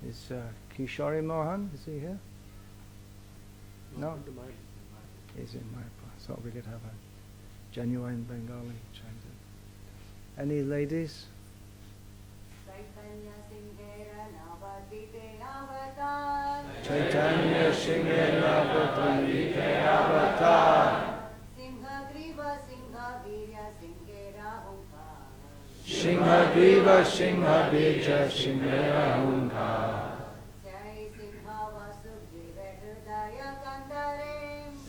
Is Kishori Mohan, is he here? No? He's in Mayapur. I thought we could have a genuine Bengali translation. Any ladies? Chaitanya Singhe Navadvite Avatar Singha Griva Singha Bija Singhe Ahunkar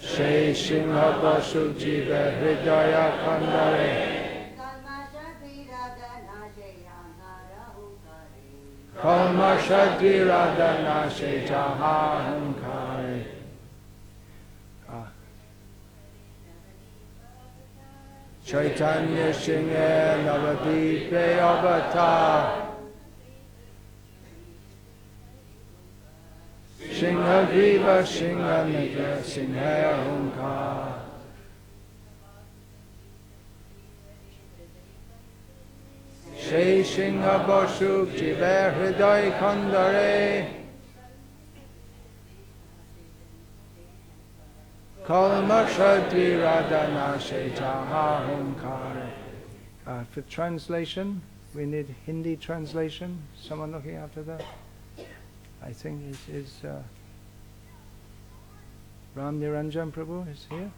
Shai Singha Vasu Jiva Hridaya Kandare Kalma Shadri Radhana Shejaha Hunkare. Chaitanya Singhe Navadipe Avatar Singha Griva Singha Nidra Singha Hunkar Shai Singha Vasuk Jiva Hriday Kandare Kalma Shadri Radhana Shejaha Hunkare. For translation, we need Hindi translation. Someone looking after that? I think it is Ram Niranjan Prabhu is here?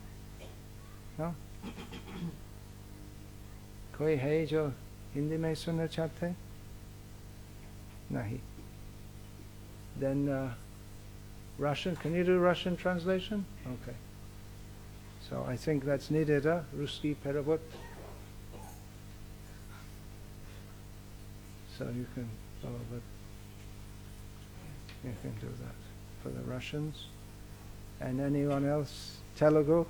No? Koi hai jo Hindi mein sunna chahte? Nahi. Then Russian, can you do Russian translation? Okay. So I think that's needed, Ruski Perevod. So you can follow that. You can do that for the Russians. And anyone else? Telugu?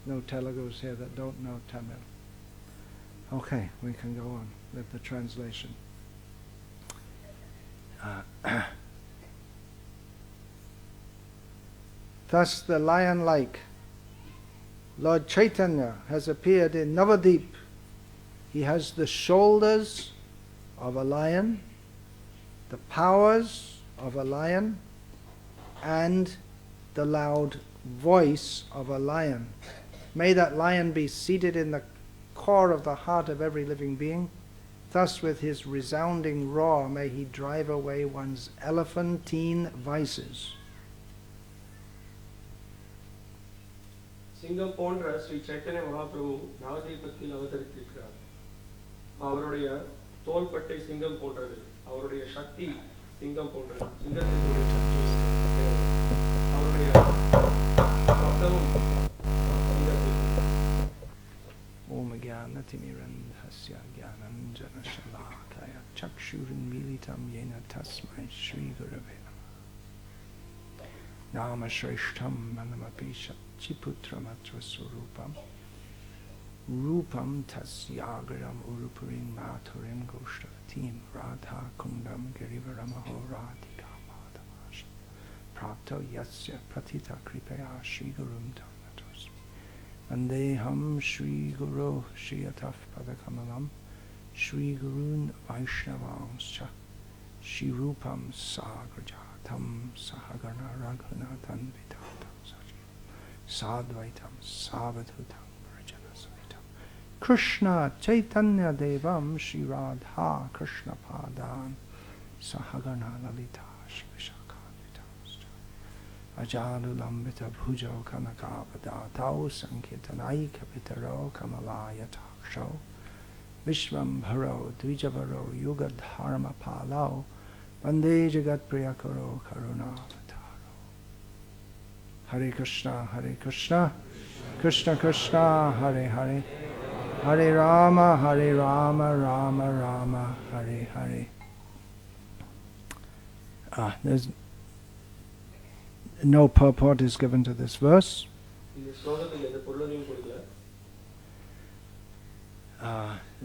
No Telugus here that don't know Tamil. Okay, we can go on with the translation. Thus the lion-like Lord Chaitanya has appeared in Navadip. He has the shoulders of a lion, the powers of a lion, and the loud voice of a lion. May that lion be seated in the core of the heart of every living being. Thus with his resounding roar may he drive away one's elephantine vices. சிங்கம் போன்ற ஸ்ரீ சைத்தன்ய மகாபிரபு நவதீபத்தில் அவதரித்திருக்கிறார். அவருடைய தோள்பட்டை சிங்கம் போன்றது, அவருடைய சக்தி சிங்கம் போன்றது, சிங்கத்தினுடைய சக்தி அவருடைய சப்தமும் Om Jnanatirandhasya Jnananjana Shalakaya Chakshurinmilitam Yena Tasmai Shri Gurave Nama Shreshtam Manamapisha Chiputramatra Surupam Rupam Tasyagaram Urupurim Maturim Goshtavatim Radha Kundam Girivaramaho Radhika Madhavasha Prapto Yasya Pratita Kripaya Shri Gurum Tamnatos Vandeham Shri Guru Shri Ataf Padakamalam Shri Gurun Vaishnavanscha Shri Rupam Sagrajatam Sahagana Raghunathan Vitatam Sadvaitam Savadhutam Vrajana Savitam Krishna Chaitanya Devam Shri Radha Krishna Padan Sahagana Lalita Shri Vishakadvitamscha Ajadulambita Bhujo Kanakavadatau Sankirtanai Kapitaro Kamalaya Taksho Vishvam Bharo Dvijavaro Yugadharma Palau Vande Jagat Priyakaro Karuna Hare Krishna, Krishna Krishna, Hare Hare, Hare Rama, Rama Rama, Hare Hare. There's no purport is given to this verse.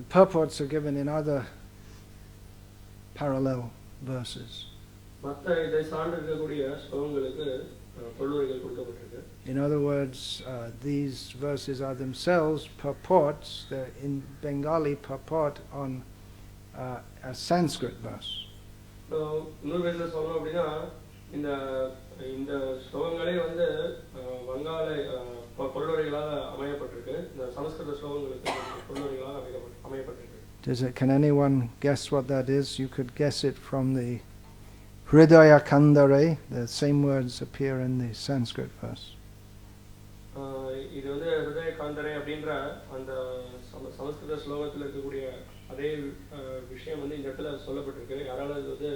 Purports are given in other parallel verses. பொருளுரைகள் கொடுக்கப்பட்டிருக்கு. In other words, these verses are themselves purports. They're in Bengali purport on a Sanskrit verse. இன்னொரு விதத்துல சொல்லணும் அப்படின்னா இந்த இந்த ஸ்லோகங்களே வந்து வங்காள பொருளுரைகளாக அமையப்பட்டிருக்கு. இந்த சமஸ்கிருத ஸ்லோகங்களுக்கு பொருளுரைகளாக அமையப்பட்டிருக்கு. Can anyone guess what that is? You could guess it from the Hridaya Kandare. The same words appear in the Sanskrit verse. இது வந்து ஹிருதய காந்தரே அப்படின்ற அந்த சமஸ்கிருத ஸ்லோகத்தில் இருக்கக்கூடிய அதே விஷயம் வந்து இந்த இடத்துல சொல்லப்பட்டிருக்கு. யாரால இது வந்து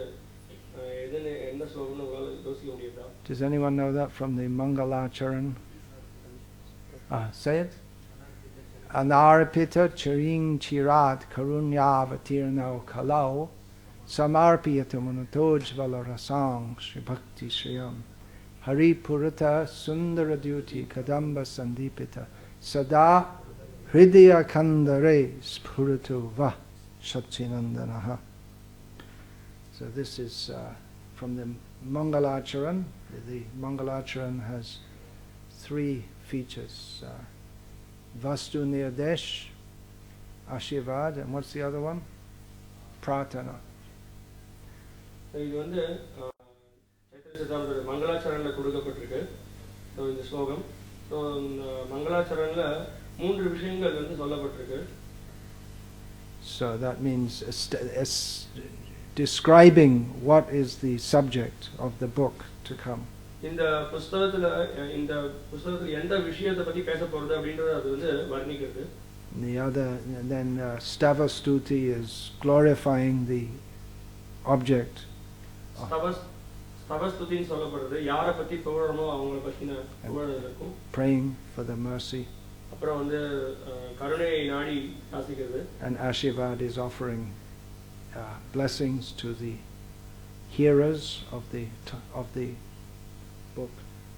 என்ன ஸ்லோகம்னு உங்களால் யோசிக்க முடியுதா? Does anyone know that from the Mangalacharan? Say it. Anarpita chiring chirat karunyavatirnau kalau samarpiyatamanatojvala rasang Shri Bhakti Shriyam Hari Purata Sundara Duty Kadamba Sandipita Sada Hridaya Kandare Spuratu Va Satchinandanaha. So this is from the Mangalacharan. The Mangalacharan has three features. Vastu Nirdesh, Ashirvad, and what's the other one? Pratana. இது வந்து மங்களாச்சரன்ல கொடுக்கப்பட்டிருக்கு இந்த ஸ்லோகம். So இந்த மங்களாச்சரன்ல 3 விஷயங்கள் வந்து சொல்லப்பட்டிருக்கு. So that means describing what is the subject of the book to come. இந்த புத்தகத்துல எந்த விஷயத்தை பத்தி பேச போறது அப்படின்றது அது வந்து வர்ணிக்கிறது. The other, and then Stava Stuti is glorifying the object. Stava Stuti சொல்லப்படுறது யாரை பத்தி புகழறோமோ அவங்கள பத்தின புகழல் இருக்கும். Praying for the mercy. அப்புறம் வந்து கருணையை நாடி யாசிக்கிறது. And Ashirvad is offering blessings to the hearers of the book.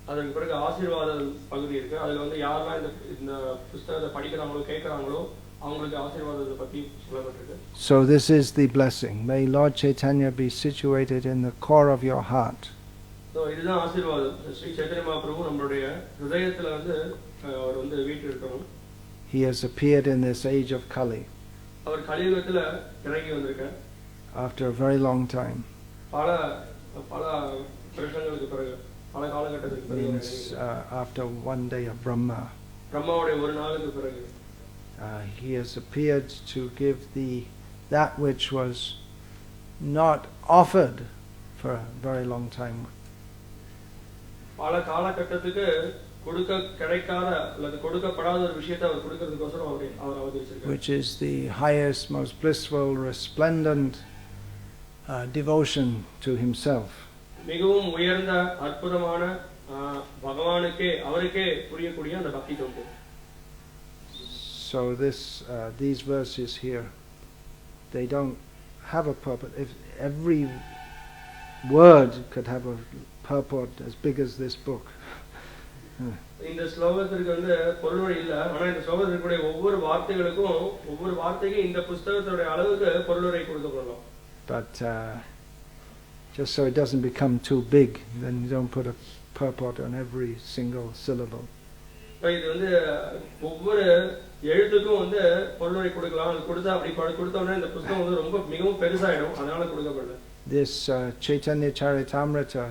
அதற்கு பிறகு ஆசீர்வாத பகுதி இருக்கு. அதுல வந்து யாரெல்லாம் இந்த புத்தகத்தை படிக்கிறாங்களோ கேட்கறாங்களோ அவங்களுக்கு ஆசீர்வாதத்தை பத்தி சொல்லப்பட்டிருக்கு. So this is the blessing. May Lord Chaitanya be situated in the core of your heart. So இதுதான் ஆசீர்வாதம். ஸ்ரீ சைத்தன்ய மகாபிரபு நம்மளுடைய ஹிருதயத்துல வந்து அவர் வந்து வீற்றிருக்கணும். He has appeared in this age of Kali. அவர் கலியுகத்துல இறங்கி வந்திருக்கார். After a very long time. பல வருஷங்களுக்கு பிறகு பல காலகட்டத்துக்கு பிறகு. Means after one day of Brahma. பிரம்மாவுடைய ஒரு நாளுக்கு பிறகு. He has appeared to give that which was not offered for a very long time. பல காலகட்டத்துக்கு கொடுக்க கிடைக்காத அல்லது கொடுக்கப்படாத ஒரு விஷயத்தை அவர் கொடுக்கிறதுக்கோசரம் அவர் அவதரிச்சிருக்கார். Which is the highest, most blissful, resplendent devotion to himself. மிகவும் உயர்ந்த அற்புதமான பகவானுக்கே அவருக்கே புரியக்கூடிய அந்த பக்தி தொண்டு. So these verses here, they don't have a purport. If every word could have a purport as big as this book. இந்த ஸ்லோகத்திற்கு வந்து பொருளுரை இல்ல. ஆனா இந்த ஸ்லோகத்திற்குடைய ஒவ்வொரு வார்த்தைகளுக்கும் ஒவ்வொரு வார்த்தைக்கு இந்த புத்தகத்தோட அளவுக்கு பொருளுரை கொடுக்கப்படலாம். But just so it doesn't become too big, then you don't put a purport on every single syllable. இது வந்து ஒவ்வொரு எழுத்துக்கும் வந்து பொருளுரை கொடுக்கலாம். அது கொடுத்தா அப்படி கொடுத்தோம்னா இந்த புத்தகம் வந்து ரொம்ப மிகவும் பெருசாயிடும். அதனால கொடுக்கப்படல. This Chaitanya Charitamrita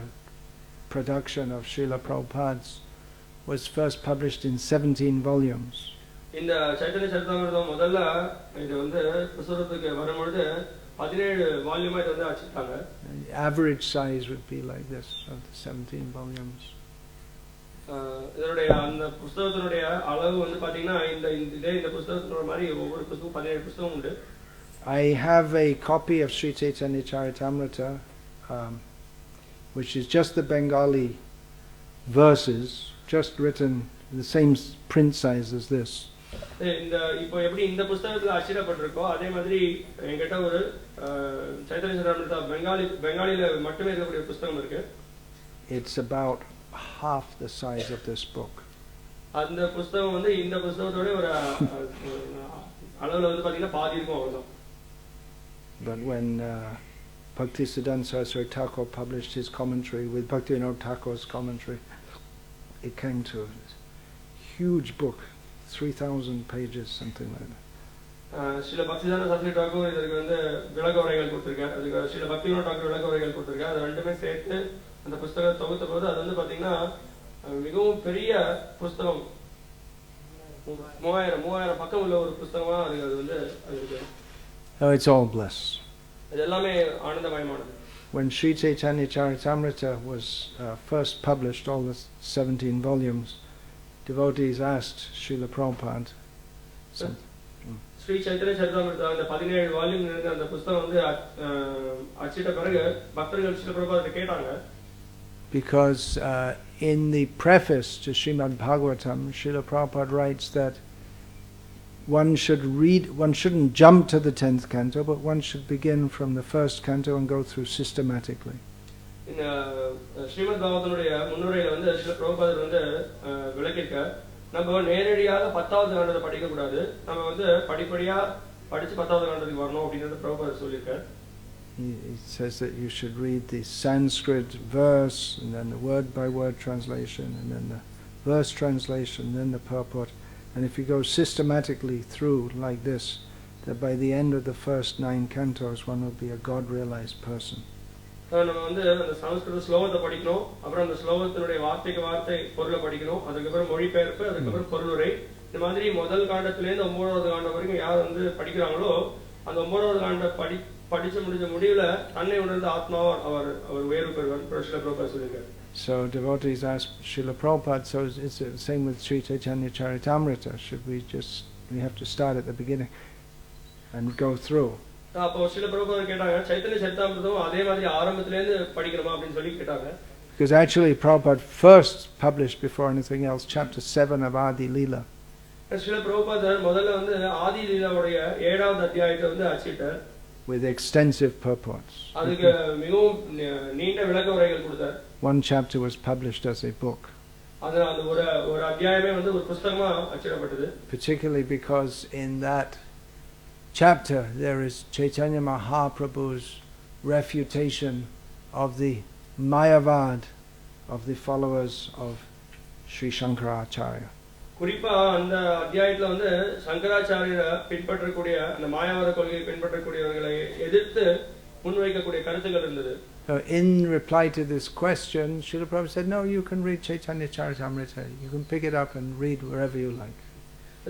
production of Srila Prabhupada's was first published in 17 volumes. இந்த சைத்தன்ய சரிதாமிர்தம் முதல்ல இது வந்து புத்தகத்துக்கு வரும்பொழுது 17 வால்யூமா இது வந்து அச்சிட்டாங்க. Average size would be like this of the 17 volumes. இதனுடைய அந்த புத்தகத்தினுடைய அளவு வந்து பாத்தீங்கன்னா இந்த புத்தகத்தோட மாதிரி ஒவ்வொரு புத்தகம் 17 புத்தகம் உண்டு. I have a copy of Sri Chaitanya Charitamrita, which is just the Bengali verses, just written in the same print size as this. இந்த இப்போ எப்படி இந்த புத்தகத்துல அச்சிடப்பட்டிருக்கோ அதே மாதிரி என்கிட்ட ஒரு சைத்தன்ய சரிதாமிர்தா பெங்காலில மட்டுமே இருக்கக்கூடிய புத்தகம் இருக்கு. It's about half the size of this book. அந்த புத்தகம் வந்து இந்த புத்தகத்தோட ஒரு அளவுல வந்து பாத்தீங்கன்னா பாதி இருக்கும் அவ்வளவுதான். But when Bhaktisiddhanta Saraswati Thakur published his commentary with Bhaktivinoda Thakur's commentary. It came to a huge book, 3,000 pages, something like that. Srila பக்திசித்தாந்த Saraswati Thakur இதற்கு வந்து விளக்க உரைகள் கொடுத்திருக்கார். அதுக்கு ஸ்ரீல பக்திவினோத டாக்கூர் விளக்க உரைகள் கொடுத்திருக்கார். அது ரெண்டுமே சேர்த்து அந்த புஸ்தகத்தை தொகுத்த போது அது வந்து பாத்தீங்கன்னா மிகவும் பெரிய புஸ்தகம், 3000 பக்கம் உள்ள ஒரு புஸ்தகமா அது வந்து அது இருக்கு. Oh, it's all bliss. அது எல்லாமே ஆனந்தமயமானது. When Sri Chaitanya Charitamrita was first published, all the 17 volumes, devotees asked Srila Prabhupada. Sri Chaitanya Charitamrita அந்த 17 வால்யூம் இருந்த அந்த புத்தகம் வந்து அச்சிட்ட பிறகு பக்தர்கள் ஸ்ரீல பிரபுபாதத்தை கேட்டாங்க. Because in the preface to Srimad Bhagavatam, Srila Prabhupada writes that one shouldn't jump to the 10th canto, but one should begin from the first canto and go through systematically. இந்த ஸ்ரீமத் பாகவதனுடைய முன்னுரையில வந்து ஸ்ரீல பிரபுபாதர் வந்து விளக்கியிருக்க, நம்ம நேரடியாக 10வது காண்டத்தை படிக்க கூடாது, நம்ம வந்து படிப்படியா படிச்சு 10வது காண்டத்துக்கு வரணும் அப்படிங்கறது பிரபுபாதர் சொல்லியிருக்கார். He says that you should read the Sanskrit verse and then the word by word translation and then the verse translation and then the purport. And if you go systematically through like this, that by the end of the first 9 cantos one will be a God-realized person. நம்ம வந்து அந்த சமஸ்கிருத ஸ்லோகத்தை படிக்கணும், அப்புறம் அந்த ஸ்லோகத்தினுடைய வார்த்தைக்கு வார்த்தை பொருளை படிக்கணும், அதுக்கப்புறம் மொழிபெயர்ப்பு, அதுக்கப்புறம் பொருளுரை. இந்த மாதிரி முதல் காண்டத்திலேருந்து 9வது காண்டம் வரைக்கும் யார் வந்து படிக்கிறாங்களோ அந்த 9வது காண்ட படிச்சு முடிஞ்ச முடிவுல தன்னை உணர்ந்த ஆத்மாவா அவர் உயர்வு பெறுவார். ஸ்ரீல பிரபுபாதர் சொல்லியிருக்கார். So devotees ask Srila Prabhupada, so it's the same with Sri Chaitanya Charitamrita. We have to start at the beginning and go through. அப்போ ஸ்ரீல பிரபுபாதர் கேட்டாங்க, சைத்தன்ய சரிதாமிர்தம் அதே மாதிரி ஆரம்பத்துல இருந்து படிக்கணுமா அப்படின்னு சொல்லி கேட்டாங்க. Because actually Prabhupada first published before anything else chapter 7 of Adi Leela. Srila பிரபுபாதர் முதல்ல வந்து ஆதி லீலாவுடைய 7வது அத்தியாயத்தை வந்து அச்சிட்டார். With extensive purports. அதுக்கு மிகவும் நீண்ட விளக்க உரைகள் கொடுத்தார். One chapter was published as a book. அது அந்த ஒரு அத்தியாயமே வந்து ஒரு புத்தகமா அச்சிடப்பட்டது. Particularly because in that chapter there is Chaitanya Mahaprabhu's refutation of the Mayavad of the followers of Sri Shankaracharya. குறிப்பா அந்த அத்தியாயத்துல வந்து சங்கராச்சாரியரை பின்பற்றக்கூடிய அந்த மாயாவாத கொள்கையை பின்பற்றக்கூடியவர்களை எதிர்த்து முன்வைக்கக்கூடிய கருத்துக்கள் இருந்தது. In reply to this question, Srila Prabhupada said, no, you can read Chaitanya Charitamrita. You can pick it up and read wherever you like.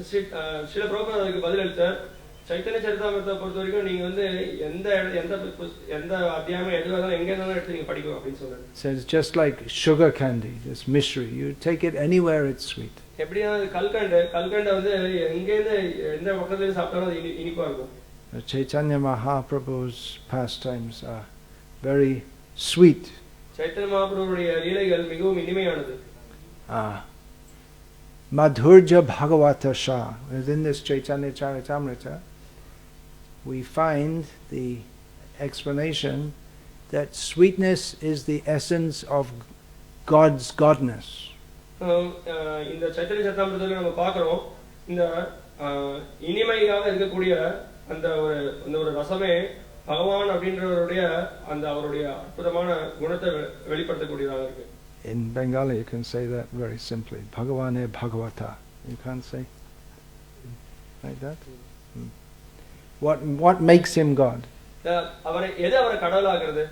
Srila பிரபுபாதர் அதுக்கு பதிலளித்தார், சைத்தன்ய சரிதாமிர்தத்தை பொறுத்த வரைக்கும் நீங்க வந்து எந்த அத்தியாயம் எதுவாக எங்க இருந்தாலும் எடுத்து நீங்க படிக்கலாம் அப்படின்னு சொன்னாரு. So it's just like sugar candy, this mystery. You take it anywhere, it's sweet. எப்படியா கல்கண்டை வந்து எங்க இருந்து எந்த பக்கத்துல சாப்பிட்டாலும் அது இனிப்பா இருக்கும். Chaitanya Mahaprabhu's pastimes are very sweet. Chaitanya Mahaprabhuடைய லீலைகள் மிகவும் இனிமையானது. Madhurja Bhagavata Sha. Within this Chaitanya Charitamrita, we find the explanation that sweetness is the essence of God's godness. இந்த சைத்தன்ய சரிதாமிர்தத்துல நம்ம பார்க்கிறோம், இந்த இனிமையாக இருக்கக்கூடிய அந்த ஒரு ரசமே பகவான் அப்படின்றவருடைய அந்த அவருடைய அற்புதமான குணத்தை வெளிப்படுத்தக்கூடியதாக இருக்கு. In Bengali you can say that very simply. Bhagavane Bhagavata. You can't say like that. What makes him God? அவரை எது அவரை கடவுளாக்குறது?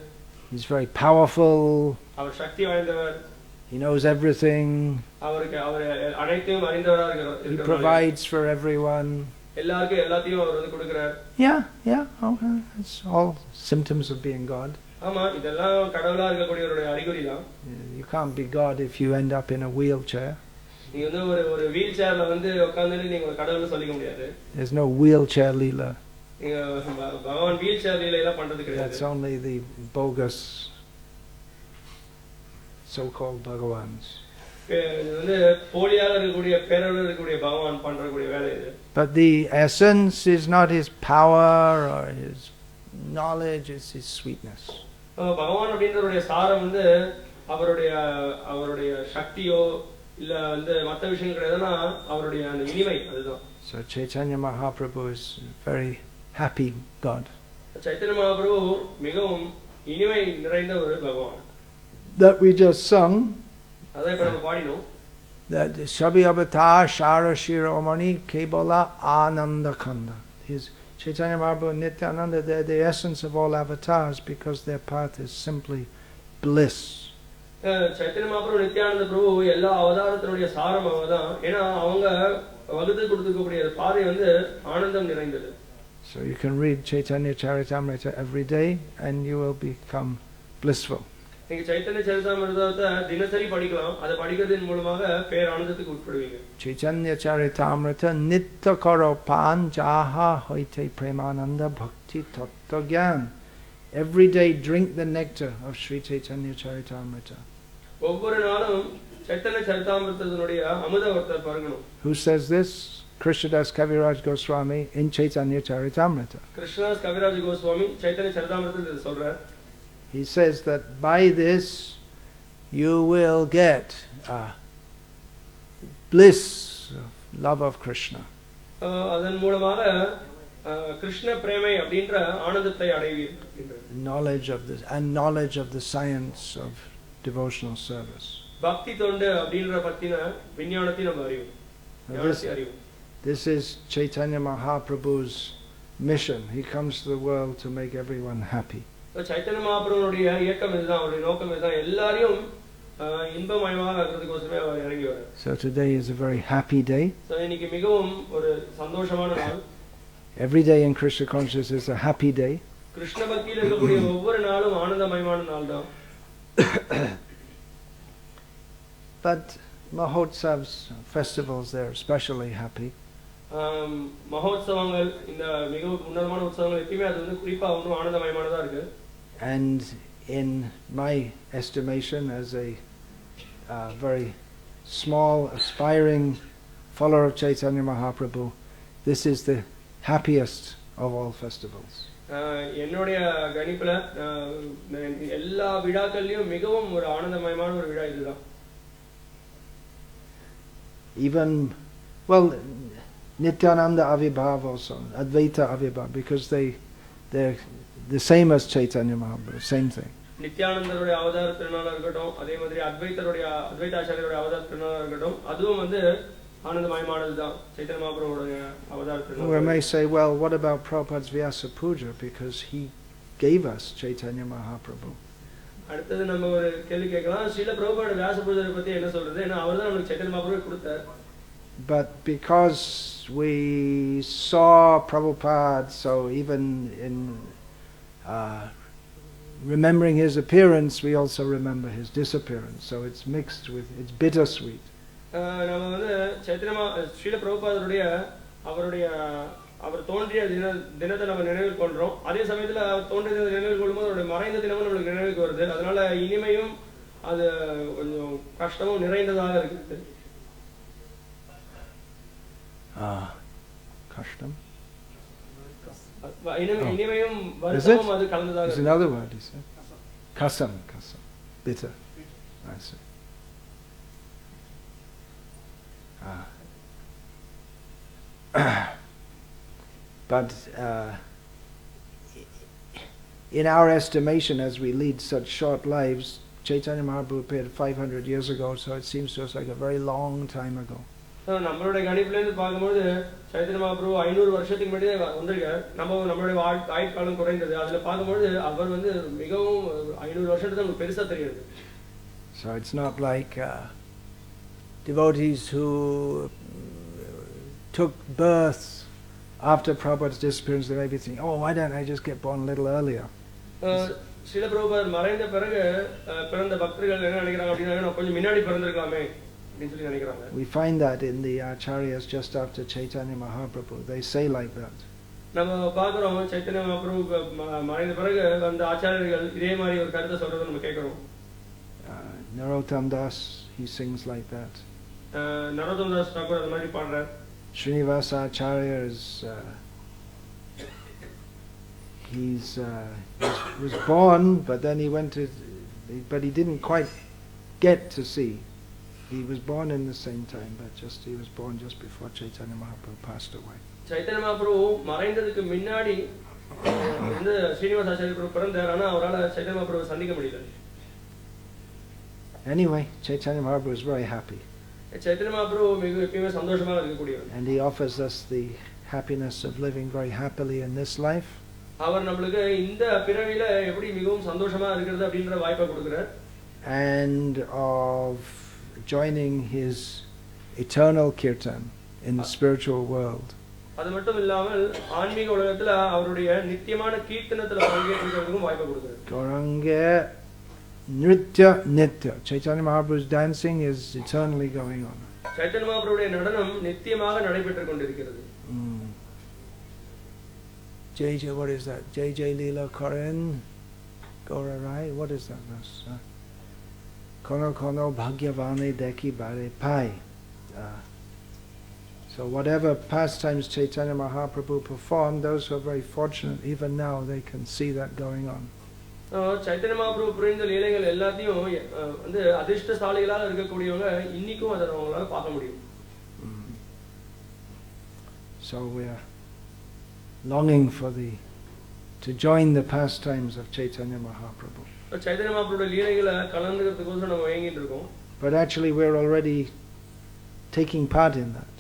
He's very powerful. அவர் சக்தி வாய்ந்தவர். He knows everything. அவருக்கு அவர் அனைத்தையும் அறிந்தவராக இருக்கிறார். He provides for everyone. எல்லாருக்கும் எல்லாத்தையும் அவர் வந்து கொடுக்கிறார். Yeah. Okay. It's all symptoms of being God. ஆமா, இதெல்லாம் கடவுளா இருக்கக்கூடியவருடைய அறிகுறிதான். You can't be God if you end up in a wheelchair. நீங்க வந்து ஒரு வீல் சேர்ல வந்து உட்கார்ந்துட்டு நீங்க ஒரு கடவுள்னு சொல்லிக்க முடியாது. There's no wheelchair leela. நீங்க பகவான் வீல் சேர் லீலையில பண்றது கிடையாது. That's only the bogus so-called Bhagavans. வந்து போலியாக இருக்கக்கூடிய பேரளவில் இருக்கக்கூடிய பகவான் பண்றக்கூடிய வேலை இது. But the essence is not his power or his knowledge, it's his sweetness. பகவான் அப்படின்றவருடைய சாரம் வந்து அவருடைய சக்தியோ இல்ல வந்து மற்ற விஷயங்கள் கிடையாதுன்னா அவருடைய அந்த இனிமை அதுதான். So Chaitanya Mahaprabhu is a very happy God. Chaitanya Mahaprabhu மிகவும் இனிமை நிறைந்த ஒரு பகவான். That we just sung, அதான் இப்ப நம்ம பாடினோம். that Shabi Avatar Shara Shiromani Kebola Ananda Kanda. His Chaitanya Mahaprabhu and Nityananda, they're the essence of all avatars because their path is simply bliss. Chaitanya Mahaprabhu Nityananda பிரபு எல்லா அவதாரத்தினுடைய சாரம் அவதான். ஏன்னா அவங்க வகுத்து கொடுத்துக்கூடிய பாதை வந்து ஆனந்தம் நிறைந்தது. So you can read Chaitanya Charitamrita every day and you will become blissful. நீங்க சைத்தன்ய சரிதாமிர்தத்தை தினசரி படிக்கலாம். அதை படிக்கிறதன் மூலமாக பேர் ஆனந்தத்துக்கு உட்படுவீங்க. Chaitanya Charitamrita Nitya Karo Pan Jaha Hoite Premananda Bhakti Tattva Gyan. Every day drink the nectar of Sri Chaitanya Charitamrita. ஒவ்வொரு நாளும் Chaitanya சரிதாமிர்தத்தினுடைய அமுதவர்த்தத்தை பருகணும். Who says this? Krishnadas Kaviraj Goswami in Chaitanya Charitamrita. Krishnadas Kaviraj Goswami Chaitanya Charitamrita சொல்றார். He says that by this you will get bliss, love of Krishna. அதன் மூலமாக கிருஷ்ண பிரேமை அப்படின்ற ஆனந்தத்தை அடைவீர். Knowledge of the science of devotional service. பக்தி தொண்டு அப்படின்ற பத்தின விஞ்ஞானத்தை நம்ம அறிவோம். This is Chaitanya Mahaprabhu's mission. He comes to the world to make everyone happy. Chaitanya மகாபிரபுனுடைய இயக்கம் இதுதான், அவருடைய நோக்கம் இதுதான், எல்லாரையும் இன்பமயமாக ஆக்குறதுக்கோசமே அவர் இறங்கி வரார். So today is a very happy day. இன்னைக்கு மிகவும் ஒரு சந்தோஷமான நாள். Every day in Krishna consciousness is a happy day. Krishna பக்தியில் இருக்கக்கூடிய ஒவ்வொரு நாளும் ஆனந்தமயமான நாள் தான். But Mahotsavs, festivals, they're especially happy. மகோத்சவங்கள், இந்த மிகவும் உன்னதமான உற்சவங்கள் எப்பயுமே அது வந்து குறிப்பா ஒன்றும் ஆனந்தமயமானதா இருக்கு. And in my estimation as a very small aspiring follower of Chaitanya Mahaprabhu, this is the happiest of all festivals. என்னுடைய கணிப்புல எல்லா விழாக்கள்லயும் மிகவும் ஒரு ஆனந்தமயமான ஒரு விழா இதுதான். Even, well, Nityananda Avibhav also, Advaita Avibhav, because they're the same as Chaitanya Mahaprabhu, same thing. நித்யானந்தருடைய அவதார திருநாளா இருக்கட்டும், அதே மாதிரி அத்வைதாச்சாரியருடைய அவதார திருநாளா இருக்கட்டும், அதுவும் வந்து ஆனந்தமயமானதுதான். சைத்தன்ய மகாபிரபுவுடைய அவதார திருநாள். We may say, well, what about Prabhupada's Vyasa Puja, because he gave us Chaitanya Mahaprabhu. அடுத்தது நம்ம ஒரு கேள்வி கேட்கலாம், ஸ்ரீல பிரபுபாத வியாச பூஜை பத்தி என்ன சொல்றது? ஏன்னா அவர்தான் நமக்கு சைத்தன்ய மகாபிரபு கொடுத்தார். But because we saw Prabhupada, so even in remembering his appearance, we also remember his disappearance. So it's mixed with, it's bittersweet. நம்ம வந்து ஸ்ரீல பிரபுபாதருடைய அவர் தோன்றிய தினத்தை நம்ம நினைவில் கொள்றோம். அதே சமயத்துல அவர் தோன்றிய நினைவில் கொள்ளும்போது அவருடைய மறைந்த தினமும் நம்மளுக்கு நினைவுக்கு வருது. அதனால இனிமையும் அது கொஞ்சம் கஷ்டமும் நிறைந்ததாக இருக்குது. Kashtam? இனிமையும் வருத்தமும் அது கலந்ததாக. There's another word, he said. Kasam, bitter. I see. But in our estimation, as we lead such short lives, Chaitanya Mahaprabhu appeared 500 years ago, so it seems to us like a very long time ago. நம்மளுடைய கணிப்புலேருந்து பார்க்கும்போது சைத்தன்ய மகாபிரபு 500 வருஷத்துக்கு முன்னாடியே வந்திருக்கார். நம்மளுடைய ஆயுட்காலம் குறைந்தது. அதுல பார்க்கும்போது அவர் வந்து மிகவும் 500 வருஷத்துக்கு நமக்கு பெருசா தெரியுது. So it's not like devotees who took birth after Prabhupada's disappearance, they may be thinking, oh, why don't I just get born a little earlier? Srila பிரபுபாதர் மறைந்த பிறகு பிறந்த பக்தர்கள் என்ன நினைக்கிறாங்க அப்படின்னா, நான் கொஞ்சம் முன்னாடி பிறந்திருக்கலாமே அப்படின்னு சொல்லி நினைக்கிறாங்க. We find that in the acharyas just after Chaitanya Mahaprabhu. They say like that. நம்ம பார்க்கிறோம், சைத்தன்ய மகாபிரபு மறைந்த பிறகு அந்த ஆச்சாரியர்கள் இதே மாதிரி ஒரு கருத்தை சொல்றதை நம்ம கேட்கிறோம். Narottam Das, he sings like that. Narottam Das Thakur அந்த மாதிரி பாடுறார். Srinivasa Acharya is he was born, but then he went to, but he didn't quite get to see. He was born in the same time, but he was born just before Chaitanya Mahaprabhu passed away. Chaitanya Mahaprabhu மறைந்ததுக்கு முன்னாடி வந்து ஸ்ரீனிவாச ஆச்சாரிய பிரபு பிறந்தார், ஆனா அவரால் சைத்தன்ய மகாபிரபு சந்திக்க முடியல. Anyway, Chaitanya Mahaprabhu is very happy. Chaitanya Mahaprabhu மிக எப்பயுமே சந்தோஷமாக இருக்கக்கூடியவர். And he offers us the happiness of living very happily in this life. அவர் நம்மளுக்கு இந்த பிறவியில எப்படி மிகவும் சந்தோஷமா இருக்கிறது அப்படின்ற வாய்ப்பை கொடுக்கிறார். And of joining his eternal kirtan in the spiritual world. அது மட்டும் இல்லாமல் ஆன்மீக உலகத்துல அவருடைய நித்தியமான கீர்த்தனத்துல பங்கேற்கிறதுக்கும் வாய்ப்பை கொடுக்கிறார். Gauranga Nritya Nitya. Chaitanya Mahaprabhu's dancing is eternally going on. Chaitanya மகாபிரபுடைய நடனம் நித்தியமாக நடைபெற்றுக் கொண்டிருக்கிறது. Jai Jai, what is that? Jai Jai Leela Karan Gaura Rai. What is that verse? Kono Kono Bhagyavane Deki Bare Pai. So whatever pastimes Chaitanya Mahaprabhu performed, those who are very fortunate, even now they can see that going on. Chaitanya Mahaprabhu புரிந்த லீலைகள் எல்லாத்தையும் வந்து அதிர்ஷ்டசாலிகளாக இருக்கக்கூடியவங்க இன்னைக்கும் அதை அவங்களால பார்க்க முடியும். So we are longing to join the pastimes of Chaitanya Mahaprabhu. Chaitanya மகாபிரபுடைய லீலைகளை கலந்துக்கிறதுக்கோசரம் நம்ம ஏங்கிட்டு இருக்கோம். But actually we're already taking part in that.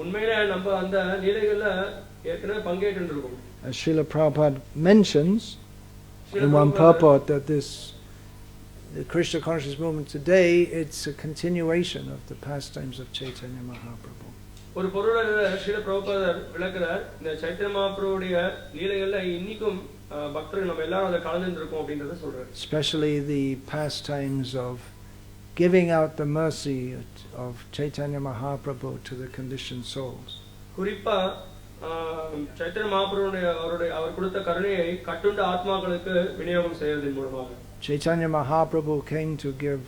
உண்மையில நம்ம அந்த லீலைகள்ல ஏற்கனவே பங்கேற்று இருக்கோம். As Srila Prabhupada mentions in one purport that the Krishna consciousness movement today, it's a continuation of the pastimes of Chaitanya Mahaprabhu. ஒரு பொருளை ஸ்ரீல பிரபுபாதர் விளக்குறார், இந்த சைத்தன்ய மகாபிரபுடைய லீலைகள்ல இன்னைக்கும் பக்தர்கள் நம்ம எல்லாரும் அதை கலந்துட்டு இருக்கோம் அப்படின்றத சொல்றாரு. Especially the pastimes of giving out the mercy of Chaitanya Mahaprabhu to the conditioned souls. குறிப்பா சைத்தன்ய மகாபிரபுடைய அவர் கொடுத்த கருணையை கட்டுண்ட ஆத்மாக்களுக்கு விநியோகம் செய்வதன் மூலமாக. Chaitanya Mahaprabhu came to give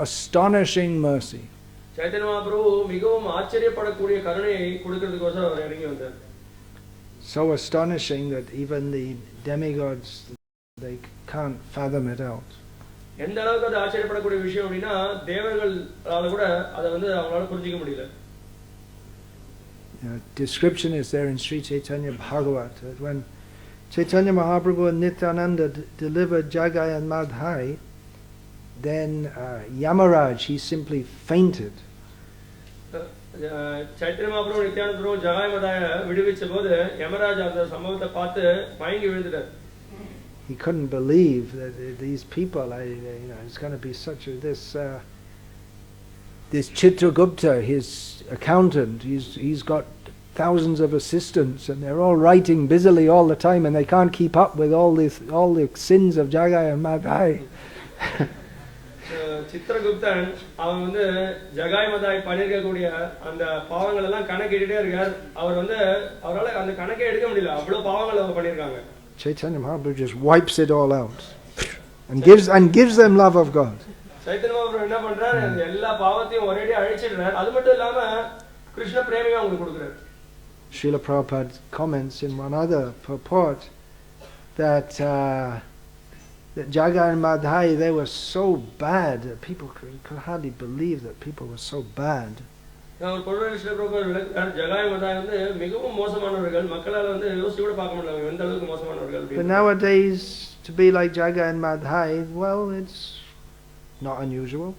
astonishing mercy. Chaitanya Mahaprabhu மிகவும் ஆச்சரியப்படக்கூடிய கருணையை கொடுக்கிறதுக்கோசரம் அவர் இறங்கி வந்தார். So astonishing that even the demigods, they can't fathom it out. எந்த அளவுக்கு அது ஆச்சரியப்படக்கூடிய விஷயம் அப்படின்னா தேவர்களால கூட அதை வந்து அவங்களால புரிஞ்சிக்க முடியல. Description is there in Sri Chaitanya Bhagavat that when Chaitanya Mahaprabhu and Nityananda delivered Jagai and Madhai, then Yamaraj, he simply fainted. Chaitanya Mahaprabhu Nityananda Jagai மதாய விடுவிச்ச போது யமராஜ் அந்த சம்பவத்தை பார்த்து மயங்கி விழுந்துட்டார். He couldn't believe that these people, it's going to be such this Chitragupta, his accountant, he's got thousands of assistants and they're all writing busily all the time and they can't keep up with all the sins of Jagai and Madhai. Chitraguptan அவன் வந்து ஜகாய் மதாய் பண்ணிருக்கக்கூடிய அந்த பாவங்கள் எல்லாம் கணக்கிட்டே இருக்கார். அவர் வந்து அவரால் அந்த கணக்கே எடுக்க முடியல, அவ்வளவு பாவங்கள் அவங்க பண்ணிருக்காங்க. Chaitanya Mahaprabhu just wipes it all out and gives them love of God. Chaitanya Mahaprabhu என்ன பண்றாரு, எல்லா பாவத்தையும் ஒரேடியா அழிச்சிடுறார். அது மட்டும் இல்லாம கிருஷ்ண பிரேமையை அவங்களுக்கு கொடுக்கிறார். Srila Prabhupada comments in one other purport that Jagai and Madhai, they were so bad that people could hardly believe that people were so bad. But nowadays, to be like Jagai and Madhai, well, it's not unusual.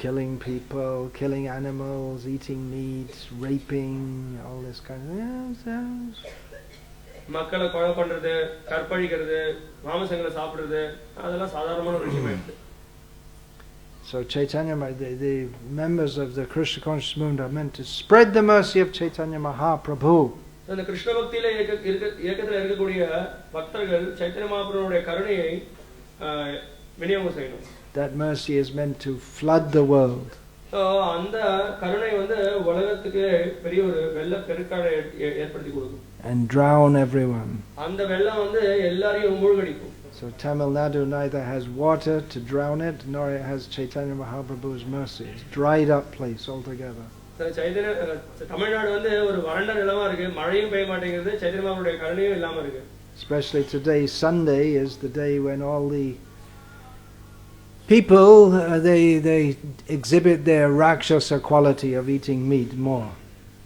Killing people, killing animals, eating meat, raping, all this kind of things. மக்களை கொலை பண்றது, கற்பழிக்கிறது, மாமிசங்களை சாப்பிடுறது, அதெல்லாம் சாதாரணமான ஒரு விஷயமாயிடுது. So Chaitanya, the members of the Krishna conscious movement are meant to spread the mercy of Chaitanya Mahaprabhu. அந்த கிருஷ்ண பக்தியில இயக்கத்துல இருக்கக்கூடிய பக்தர்கள் சைத்தன்ய மகாபிரபுடைய கருணையை விநியோகம் செய்யணும். That mercy is meant to flood the world. அந்த கருணை வந்து உலகத்துக்கு பெரிய ஒரு வெள்ள பெருக்காடை ஏற்படுத்தி கொடுக்கும். And drown everyone. அந்த வெள்ளம் வந்து எல்லாரையும் மூழ்கடிக்கும். So Tamil Nadu neither has water to drown it, nor it has Chaitanya Mahaprabhu's mercy. It's dried up place altogether. Tamil Nadu வந்து ஒரு வறண்ட நிலமா இருக்கு, மழையும் பெய்ய மாட்டேங்குது, சைத்தன்ய மகாபிரபுடைய கருணையும் இல்லாம இருக்கு. Especially today, Sunday is the day when all the people, they exhibit their rakshasa quality of eating meat more.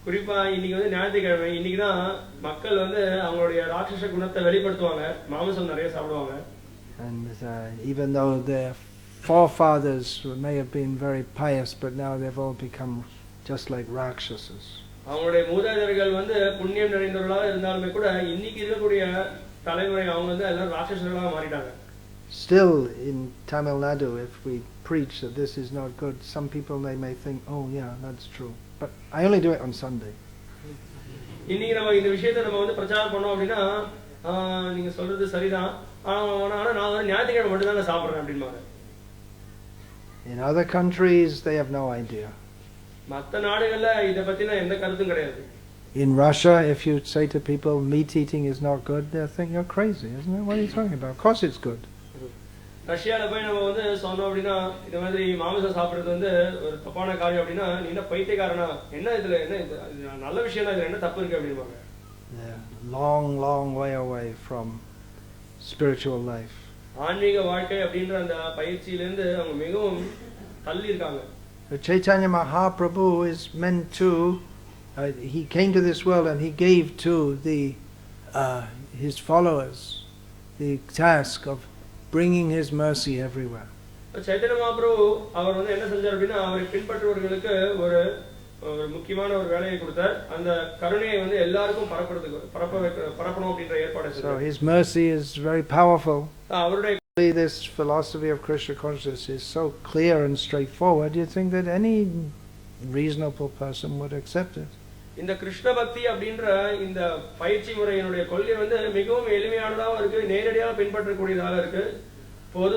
குறிப்பா இன்னைக்கு வந்து ஞாயிற்றுக்கிழமை, இன்னைக்கு தான் மக்கள் வந்து அவங்களுடைய ராட்சச குணத்தை வெளிப்படுத்துவாங்க, மாமிசம் நிறைய சாப்பிடுவாங்க. And even though their forefathers may have been very pious, but now they've all become just like rakshasas. அவங்களுடைய மூதாதையர்கள் வந்து புண்ணியம் நிறைந்தவர்களாக இருந்தாலுமே கூட இன்னைக்கு இருக்கக்கூடிய தலைமுறை அவங்க வந்து எல்லாம் ராட்சசர்களாக மாறிட்டாங்க. Still in Tamil Nadu, if we preach that this is not good, some people they may think, oh yeah, that's true. But I only do it on Sunday. இன்னைக்கு நம்ம இந்த விஷயத்தை நம்ம வந்து பிரச்சாரம் பண்ணோம் அப்படின்னா, நீங்க சொல்றது சரிதான், ஆனா நான் வந்து ஞாயிற்றுக்கிழமை மட்டும் தான் சாப்பிடுறேன் அப்படின்பாங்க. In other countries, they have no idea. மற்ற நாடுகள்ல இத பத்தின எந்த கருத்தும் கிடையாது. In Russia, if you say to people meat eating is not good, they'll think you're crazy, isn't it? What are you talking about? Of course it's good. ரஷ்யால போய் நம்ம வந்து சொன்னோம் அப்படின்னா இந்த மாதிரி மாமிசம் சாப்பிடுறது வந்து ஒரு தப்பான காரியம் அப்படின்னா, நீ என்ன பைத்தியக்காரனா, என்ன இதுல என்ன இது நல்ல விஷயம் தான், இதுல என்ன தப்பு இருக்கு அப்படின்பாங்க. Long way away from spiritual life. ஆன்மீக வாழ்க்கை அப்படின்ற அந்த பயிற்சியிலிருந்து அவங்க மிகவும் தள்ளி இருக்காங்க. Chaitanya Mahaprabhu is meant to, he came to this world and he gave to his followers the task of bringing his mercy everywhere. Chaitanya Mahaprabhu அவர் வந்து என்ன செஞ்சார் அப்படின்னா, அவரை பின்பற்றுபவர்களுக்கு ஒரு முக்கியமான ஒரு வேலையை கொடுத்தார். அந்த கருணையை வந்து எல்லாருக்கும் பரப்பணும் அப்படின்ற ஏற்பாடு செய்தார். So his mercy is very powerful. அவருடைய This philosophy of Krishna consciousness is so clear and straightforward. You think that any reasonable person would accept it? இந்த கிருஷ்ண பக்தி அப்படின்ற இந்த பயிற்சி முறையினுடைய கொள்கை வந்து மிகவும் எளிமையானதாக இருக்கு, நேரடியாக பின்பற்றக்கூடியதாக இருக்கு. பொது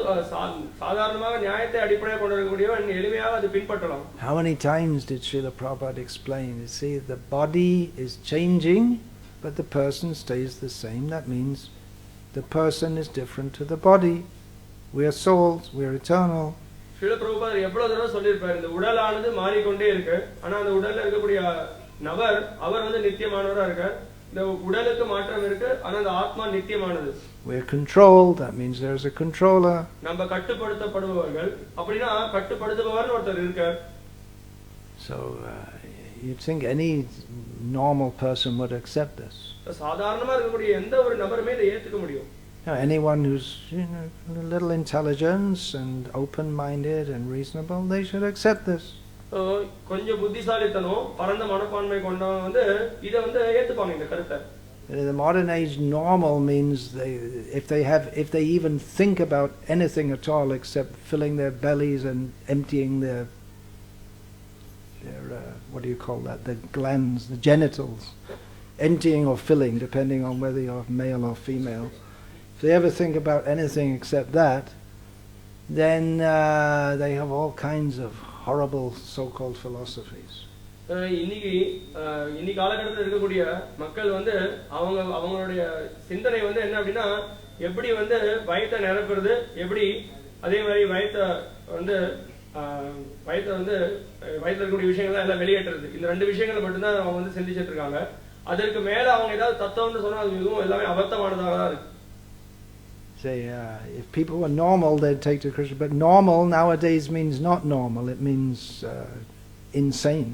சாதாரணமாக நியாயத்தை அடிப்படையாக கொண்டிருக்கக்கூடியவன் எளிமையாக அது பின்பற்றலாம். How many times did Srila Prabhupada explain? You see, the body is changing, but the person stays the same. That means the person is different to the body. We are souls, we are eternal. Srila பிரபுபாதர் எவ்வளவு தடவை சொல்லியிருப்பார், இந்த உடலானது மாறிக்கொண்டே இருக்கு, ஆனா அந்த உடல்ல இருக்கக்கூடிய நபர் அவர் வந்து நித்தியமானவரா இருக்கார். இந்த உடலுக்கு மாற்றம் இருக்கு, ஆனா அந்த ஆத்மா நித்தியமானது. We are controlled, that means there is a controller. நம்ம கட்டுப்படுத்தப்படுபவர்கள், அப்படினா கட்டுப்படுத்துபவர்னு ஒருத்தர் இருக்கார். So you'd think any normal person would accept this. சாதாரணமா இருக்கக்கூடிய எந்த ஒரு நபருமே இதை ஏத்துக்க முடியும். Anyone who's a little intelligence and open-minded and reasonable, they should accept this. கொஞ்சம் புத்திசாலித்தனம், பரந்த மனப்பான்மை கொண்டவங்க வந்து இதை வந்து ஏத்துப்பாங்க இந்த கருத்தை. In the modern age, normal means if they even think about anything at all except filling their bellies and emptying their what do you call that? The glands, the genitals, emptying or filling, depending on whether you're male or female. If they ever think about anything except that, then they have all kinds of horrible so-called philosophies. இன்னைக்கு காலகட்டத்தில் இருக்கக்கூடிய மக்கள் வந்து அவங்களுடைய சிந்தனை வந்து என்ன அப்படின்னா, எப்படி வந்து வயிற்றை நிரப்புறது, எப்படி அதே மாதிரி வயிற்றை வந்து வயிற்றுல இருக்கக்கூடிய விஷயங்கள் எல்லாம் வெளியேற்றுறது, இந்த ரெண்டு விஷயங்களை மட்டும்தான் அவங்க வந்து சிந்திச்சிட்டு இருக்காங்க. அதற்கு மேல அவங்க ஏதாவது தத்துவம்னு சொன்னா அது மிகவும் எல்லாமே அபத்தமானதாக தான் இருக்கு. Say, if people were normal, they'd take to Krishna. But normal nowadays means not normal. It means insane.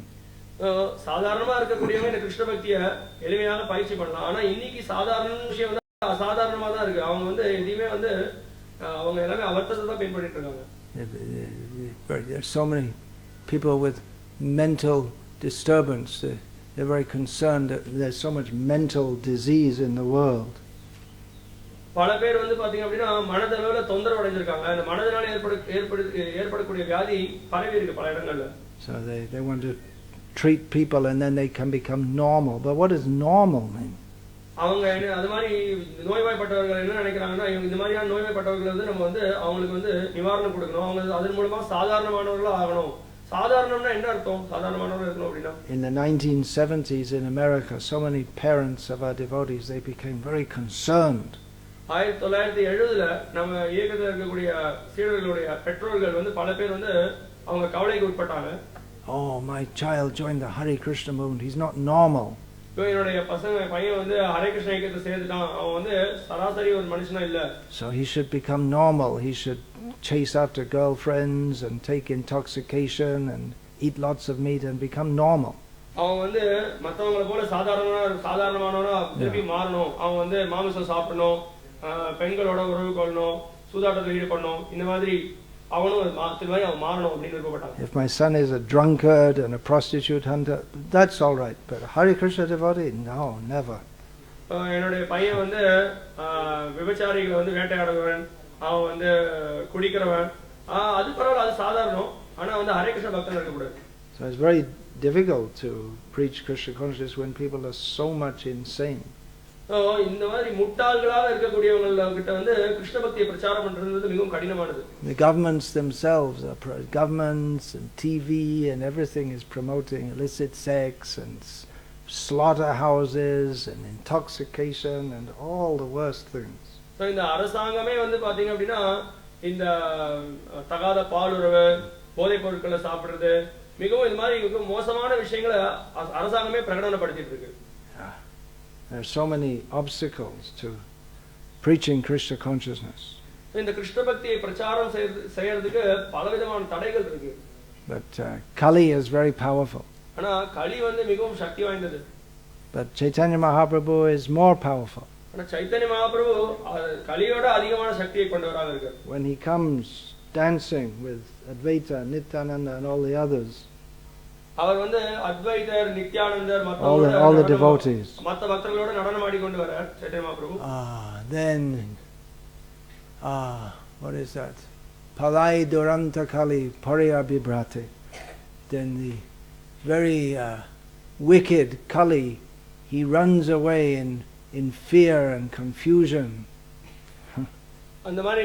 சாதாரணமா இருக்கக்கூடியவங்க இந்த கிருஷ்ண பக்தியை எளிமையாக பயிற்சி பண்ணலாம். ஆனா இன்னைக்கு சாதாரண விஷயம் வந்து அசாதாரணமா தான் இருக்கு. அவங்க வந்து எதையுமே வந்து அவங்க எல்லாமே அபத்தத்தை தான் பின்பற்றிட்டு இருக்காங்க. There's so many people with mental disturbance. They're very concerned that there's so much mental disease in the world. பல பேர் வந்து பாத்தீங்க அப்படின்னா மனதளவுல தொந்தரவு அடைஞ்சிருக்காங்க. அந்த மனதனால ஏற்படக்கூடிய வியாதி பரவி இருக்கு பல இடங்கள்ல. So they want to treat people and then they can become normal. But what does normal mean? அவங்க அது மாதிரி நோய்வாய்ப்பட்டவர்கள் என்ன நினைக்கிறாங்கன்னா, இந்த மாதிரியான நோய்வாய்ப்பட்டவர்கள் வந்து நம்ம வந்து அவங்களுக்கு வந்து நிவாரணம் கொடுக்கணும், அவங்க அதன் மூலமா சாதாரணமானவர்களா ஆகணும். சாதாரணம்னா என்ன அர்த்தம்? சாதாரணமானவர்கள் இருக்கணும் அப்படின்னா, in the 1970s in America, so many parents of our devotees, they became very concerned. 1970ல நம்ம இயக்கத்தில் இருக்கக்கூடிய சீடர்களுடைய பெற்றோர்கள் வந்து பல பேர் வந்து அவங்க கவலைக்கு உட்பட்டாங்க. Oh, my child joined the Hare Krishna movement. He's not normal. என்னுடைய பையன் வந்து ஹரே கிருஷ்ண இயக்கத்தை சேர்ந்துட்டான், அவன் வந்து சராசரி ஒரு மனுஷனா இல்ல. So he should become normal. He should chase after girlfriends and take intoxication and eat lots of meat and become normal. அவன் வந்து மற்றவங்களை போல சாதாரணமானவனா திருப்பி மாறணும். அவன் வந்து மாமிசம் சாப்பிடணும், பெண்களோட உறவு கொள்ளணும், சூதாட்டத்தில் ஈடுபடணும், இந்த மாதிரி அவனும் அவன் மாறணும் அப்படின்னு விருப்பப்பட்டான். If my son is a drunkard and a prostitute hunter, that's all right. But Hare Krishna devotee, no, never. என்னுடைய பையன் வந்து விபச்சாரிகளை வந்து வேட்டையாடுவன், அவன் வந்து குடிக்கிறவன், அது பரவாயில்ல, அது சாதாரணம். ஆனா வந்து ஹரே கிருஷ்ண பக்தன் இருக்கக்கூடாது. So it's very difficult to preach Krishna consciousness when people are so much insane. இந்த மாதிரி முட்டாள்களாக இருக்கக்கூடியவங்க கிட்ட வந்து கிருஷ்ண பக்தியை பிரச்சாரம் பண்றது மிகவும் கடினமானது. The governments themselves, governments and TV and everything is promoting illicit sex and slaughterhouses and intoxication and all the worst things. So இந்த அரசாங்கமே வந்து பாத்தீங்க அப்படின்னா இந்த தகாத பாலுறவு, போதைப் பொருட்களை சாப்பிடுறது, மிகவும் இந்த மாதிரி மோசமான விஷயங்களை அரசாங்கமே பிரகடனப்படுத்திட்டு இருக்கு. There are so many obstacles to preaching Krishna consciousness. இந்த கிருஷ்ண பக்தியை பிரச்சாரம் செய்யறதுக்கு பலவிதமான தடைகள் இருக்கு. But Kali is very powerful. ஆனா கலி வந்து மிகவும் சக்தி வாய்ந்தது. But Chaitanya Mahaprabhu is more powerful. ஆனா சைத்தன்ய மகாபிரபு கலியோட அதிகமான சக்தியை கொண்டவராக இருக்கார். When he comes dancing with Advaita, Nityananda and all the others, அவர் வந்து அத்வைதர், நித்யானந்தர், all the devotees, மற்ற பக்தர்களோட நடனம் ஆடிக்கொண்டு வரார் Chaitanya Mahaprabhu. Then what is that? Palai Duranta Kali Pariya Bibrate. Then the very wicked Kali, he runs away in fear and confusion. அந்த மாதிரி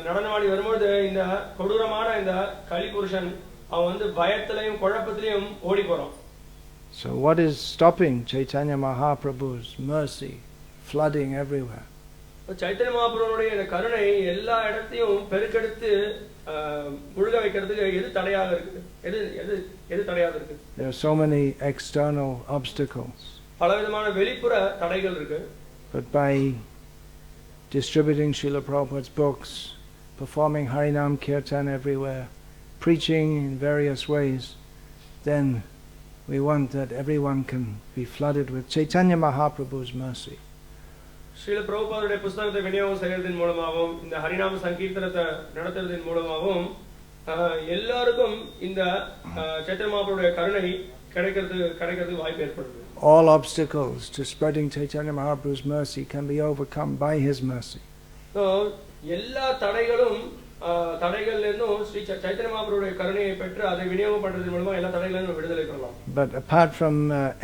நடனமாடி வரும்போது இந்த கொடூரமான இந்த கலி புருஷன் அவன் வந்து பயத்திலையும் குழப்பத்திலையும் ஓடி போறான். So what is stopping Chaitanya Mahaprabhu's mercy flooding everywhere? Chaitanya மகாபிரபுவுடைய இந்த கருணை எல்லா இடத்தையும் பெருக்கெடுத்து முழுக வைக்கிறதுக்கு எது தடையாக இருக்கு? எது தடையாக இருக்கு? There are so many external obstacles. பலவிதமான வெளிப்புற தடைகள் இருக்கு. But by distributing Srila Prabhupada's books, performing Harinam Kirtan everywhere, preaching in various ways, then we want that everyone can be flooded with Chaitanya Mahaprabhu's mercy. Srila Prabhupada புத்தகத்தை விநியோகம் செய்வதன் மூலமாகவும் இந்த ஹரிநாம சங்கீர்த்தனத்தை நடத்துவதன் மூலமாகவும் எல்லாருக்கும் இந்த சைத்தன்ய மகாபிரபுவுடைய கருணை கிடைக்கிறது வாய்ப்பு ஏற்படுது. All obstacles to spreading Chaitanya Mahaprabhu's mercy can be overcome by his mercy. So எல்லா தடைகள்ல இருந்தும் ஸ்ரீ சைத்தன்ய மகாபிரபுவுடைய கருணையை பெற்று அதை விநியோகம் பண்றதன் மூலமா எல்லா தடைகளிலும் நம்ம விடுதலை பெறலாம். But apart from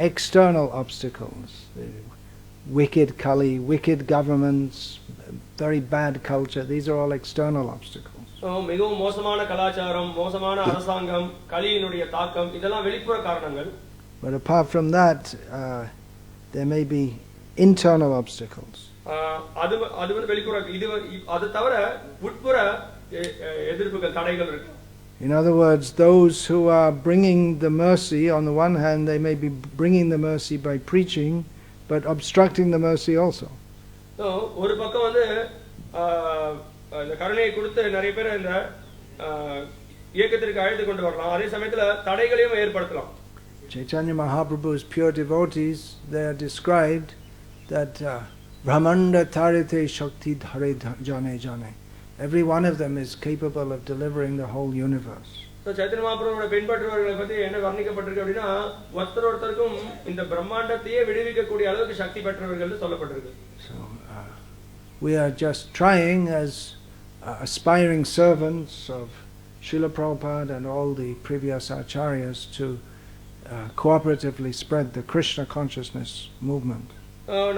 external obstacles, wicked Kali, wicked governments, very bad culture, these are all external obstacles. மிகவும் மோசமான கலாச்சாரம், மோசமான அரசாங்கம், கலியினுடைய தாக்கம், இதெல்லாம் வெளிப்புற காரணங்கள். But apart from that, there may be internal obstacles. அது வந்து வெளிப்புற, இது அது தவிர உட்புற எதிர்ப்புகள், தடைகள் இருக்கு. In other words, those who are bringing the mercy, on the one hand, they may be bringing the mercy by preaching, but obstructing the mercy also. ஒரு பக்கம் வந்து இந்த கருணையை கொடுத்து நிறைய பேர் இந்த இயக்கத்திற்கு அழைத்து கொண்டு வரலாம், அதே சமயத்துல தடைகளையும் ஏற்படுத்தலாம். Chaitanya Mahaprabhu's pure devotees, they are described that Brahmanda Tarite Shakti Dhare Jane Jane. Every one of them is capable of delivering the whole universe. So Chaitanya மகாபிரபுவோட பின்பற்றுபவர்களை பத்தி என்ன வர்ணிக்கப்பட்டிருக்கு அப்படின்னா, ஒருத்தருக்கும் இந்த பிரம்மாண்டத்தையே விடுவிக்கக்கூடிய அளவுக்கு சக்தி பெற்றவர்கள் சொல்லப்பட்டிருக்கு. So we are just trying as aspiring servants of Srila Prabhupada and all the previous acharyas to cooperatively spread the Krishna consciousness movement.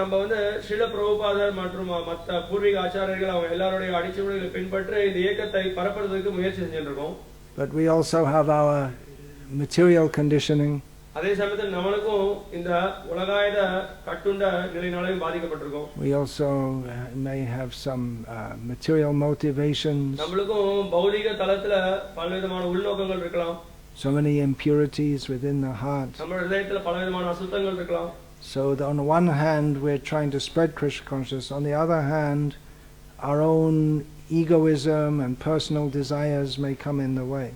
நம்ம வந்து ஸ்ரீல பிரபுபாதர் மற்றும் மற்ற பூர்வீக ஆச்சாரியர்கள் அவங்க எல்லாரோட அடிச்சுவடுகளை பின்பற்றி இந்த இயக்கத்தை பரப்புறதுக்கு முயற்சி செஞ்சுட்டு இருக்கோம். But we also have our material conditioning. அதே சமயத்தில் நம்மளுக்கும் இந்த உலகாயத கட்டுண்ட நிலையினாலும் பாதிக்கப்பட்டிருக்கோம். We also may have some material motivations. நம்மளுக்கும் பௌதிக தளத்துல பலவிதமான உள்நோக்கங்கள் இருக்கலாம். So many impurities within the heart. நம்ம இதயத்துல பலவிதமான அசுத்தங்கள் இருக்கலாம். So on one hand we're trying to spread Krishna consciousness, on the other hand our own egoism and personal desires may come in the way.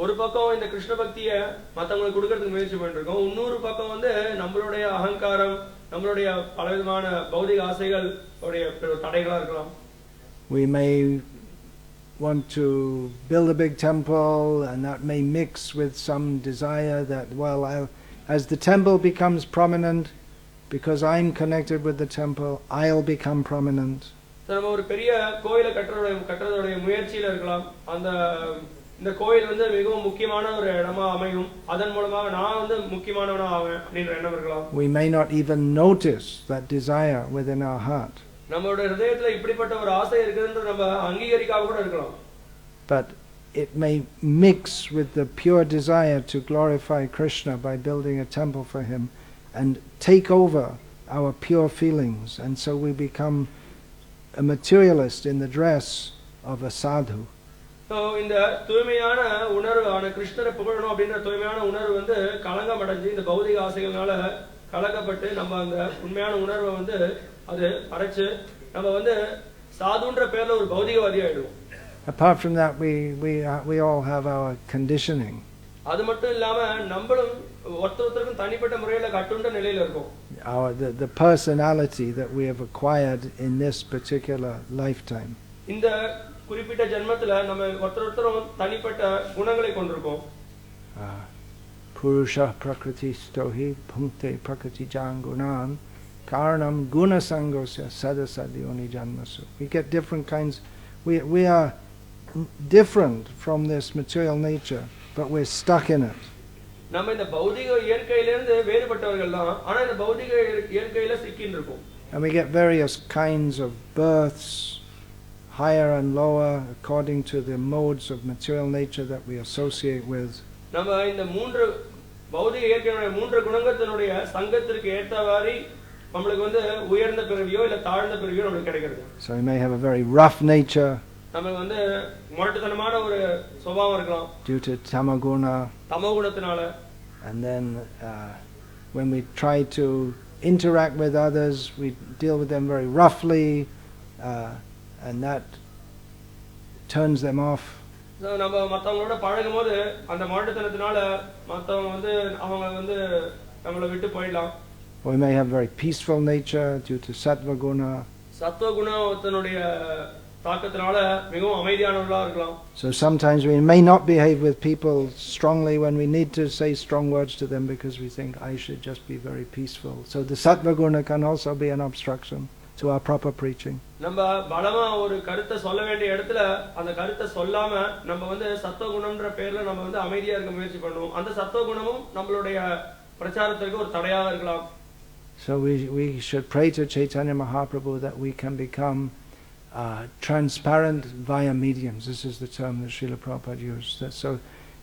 ஒரு பக்கம் இந்த கிருஷ்ண பக்தியை மற்றவங்களுக்கு கொடுக்கறதுக்கு முயற்சி பண்ணிருக்கோம், இன்னொரு பக்கம் வந்து நம்மளுடைய அகங்காரம், நம்மளுடைய பலவிதமான பௌதிக ஆசைகள் தடைகளா இருக்கலாம். We may want to build a big temple, and that may mix with some desire that, well, as the temple becomes prominent, because I'm connected with the temple, I'll become prominent. நம்ம ஒரு பெரிய கோயிலை கட்டுறதோட முயற்சியில இருக்கலாம். இந்த கோயில் வந்து மிகவும் முக்கியமான ஒரு இடமா அமையும், அதன் மூலமாக நான் வந்து முக்கியமானவனா ஆவேன் அப்படின்ற எண்ணம் இருக்கலாம். We may not even notice that desire within our heart. நம்மளோட இதயத்துல இப்படிப்பட்ட ஒரு ஆசை இருக்குதுன்னு நம்ம அங்கீகரிக்காம கூட இருக்கலாம். But it may mix with the pure desire to glorify Krishna by building a temple for him and take over our pure feelings, and so we become a materialist in the dress of a sadhu. So இந்த தூய்மையான உணர்வு கிருஷ்ணரை புகழணும் அப்படின்ற தூய்மையான உணர்வு வந்து கலங்கம் அடைஞ்சு இந்த பௌதிக ஆசைகளால கலக்கப்பட்டு நம்ம அந்த உண்மையான உணர்வை வந்து அது அரைச்சு நம்ம வந்து சாதுன்ற பேர்ல ஒரு பௌதிகவாதி ஆயிடுவோம். Apart from that, we all have our conditioning. அது மட்டும் இல்லாம நம்மளும் ஒருத்தருக்கும் தனிப்பட்ட முறையில கட்டுண்ட நிலையில இருக்கோம். The personality that we have acquired in this particular lifetime. இந்த குறிப்பிட்ட ஜென்மத்துல நம்ம ஒருத்தரும் தனிப்பட்ட குணங்களை கொண்டிருக்கோம். Purusha prakriti stohi bhunte prakriti jangunan karanam guna sangosya sadasadyoni janmasu. We get different kinds. We are different from this material nature, but we're stuck in it. நம்ம இந்த பௌதிக இயற்கையிலிருந்து வேறுபட்டவர்கள் தான், ஆனா இந்த பௌதிக இயற்கையில சிக்கின்னு இருக்கோம். And we get various kinds of births, higher and lower, according to the modes of material nature that we associate with. நம்ம இந்த மூன்று பௌதிக இயற்கையினுடைய மூன்று குணங்களினுடைய சங்கத்திற்கு ஏற்றவாறு நமக்கு வந்து உயர்ந்த பிறவியோ இல்ல தாழ்ந்த பிறவியோ நமக்கு கிடைக்கிறது. So we may have a very rough nature. நமக்கு வந்து முரட்டுத்தனமான ஒரு சுபாவம் இருக்கலாம். Due to tamaguna. தமோகுணத்தினால. And then when we try to interact with others, we deal with them very roughly, and that turns them off. So நம்ம மத்தவங்களோட பழகும்போது அந்த முரட்டுத்தனத்தினால மத்தவங்க வந்து அவங்க வந்து நம்மளை விட்டு போயிடலாம். We may have very peaceful nature due to sattva guna. சத்துவ குணத்தினுடைய தாக்கத்தினால மிகவும் அமைதியானவர்களா இருக்கலாம். So sometimes we may not behave with people strongly when we need to say strong words to them because we think I should just be very peaceful. So the sattva guna can also be an obstruction to our proper preaching. நம்ம பலமா ஒரு கருத்தை சொல்ல வேண்டிய இடத்துல அந்த கருத்தை சொல்லாம நம்ம வந்து சத்துவ குணம்ன்ற பேர்ல நம்ம வந்து அமைதியா இருக்க முயற்சி பண்ணுவோம். அந்த சத்துவ குணமும் நம்மளுடைய பிரச்சாரத்திற்கு ஒரு தடையாக இருக்கலாம். So we should pray to Chaitanya Mahaprabhu that we can become transparent via mediums. This is the term that Srila Prabhupada used. So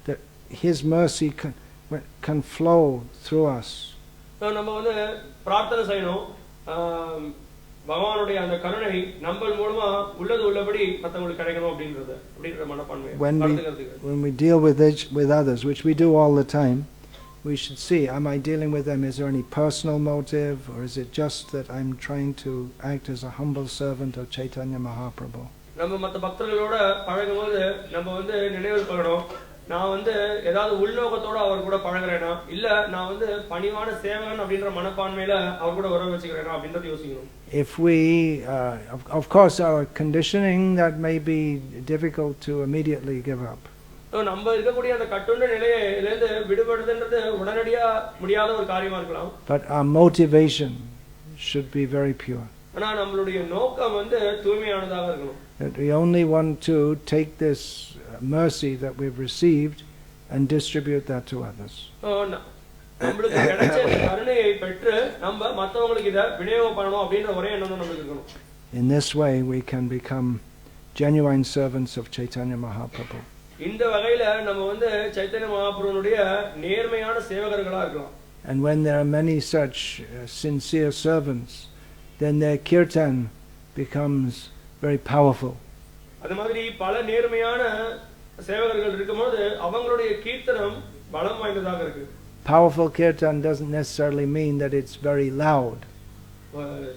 that his mercy can flow through us. So நம்ம வந்து பிரார்த்தனை செய்யணும். பகவானுடைய அந்த கருணை நம்ம மூலமா உள்ளது உள்ளபடி மத்தவங்களுக்கு கிடைக்கணும் அப்படிங்கற மனப்பான்மை. When we deal with others, which we do all the time, we should see, am I dealing with them? Is there any personal motive, or is it just that I'm trying to act as a humble servant of Chaitanya Mahaprabhu? நம்ம மத்த பக்தர்களோட பழகும்போது நம்ம வந்து நினைவில் கொள்ளணும், நான் வந்து ஏதாவது உள்நோக்கத்தோட அவர் கூட பழகுறேனா இல்ல நான் வந்து பணிவான சேவகன் அப்படிங்கற மனப்பான்மையில அவர் கூட உறவு வச்சுக்கிறேனா அப்படிங்கறத யோசிக்கணும். If we of course our conditioning, that may be difficult to immediately give up. நம்ம இருக்கக்கூடிய அந்த கட்டுண்ட நிலையில இருந்து விடுபடுறதுன்றது உடனடியா முடியாத ஒரு காரியமா இருக்கலாம். But our motivation should be very pure. ஆனா நம்மளுடைய நோக்கம் வந்து தூய்மையானதாக இருக்கணும். That we only want to take this mercy that we've received and distribute that to others. நம்மளுக்கு கிடைச்ச கருணையை பெற்று நம்ம மத்தவங்களுக்கு இத விநியோகம் பண்ணணும் அப்படிங்கற ஒரே எண்ணம் தான் நமக்கு இருக்கணும். In this way we can become genuine servants of Chaitanya Mahaprabhu. இந்த வகையில நம்ம வந்து சைத்தன்ய மகாபிரபுவுடைய நேர்மையான சேவகர்களா இருக்கலாம். And when there are many such sincere servants, then their kirtan becomes very powerful. அதே மாதிரி பல நேர்மையான சேவகர்கள் இருக்கும்போது அவங்களுடைய கீர்த்தனம் பலம் வாய்ந்ததாக இருக்கு. Powerful kirtan doesn't necessarily mean that it's very loud.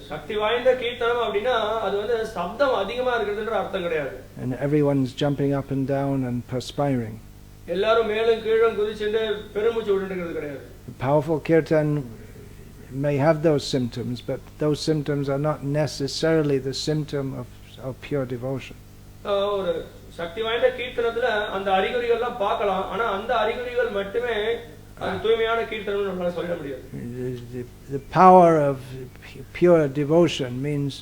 சக்தி வாய்ந்த கீர்த்தனம் அப்படினா அது வந்து சப்தம் அதிகமா இருக்குதுன்ற அர்த்தம் கிடையாது. And everyone's jumping up and down and perspiring. எல்லாரும் மேலும் கீழும் குதிச்சிட்டு பெருமூச்சு விட்டுட்டு இருக்கிறது கிடையாது. Powerful kirtan may have those symptoms, but those symptoms are not necessarily the symptom of pure devotion. ஒரு சக்தி வாய்ந்த கீர்த்தனத்துல அந்த அறிகுறிகள் எல்லாம் பார்க்கலாம், ஆனா அந்த அறிகுறிகள் மட்டுமே அது தூய்மையான கீர்த்தனம்னு நம்மால சொல்ல முடியாது. The power of pure devotion means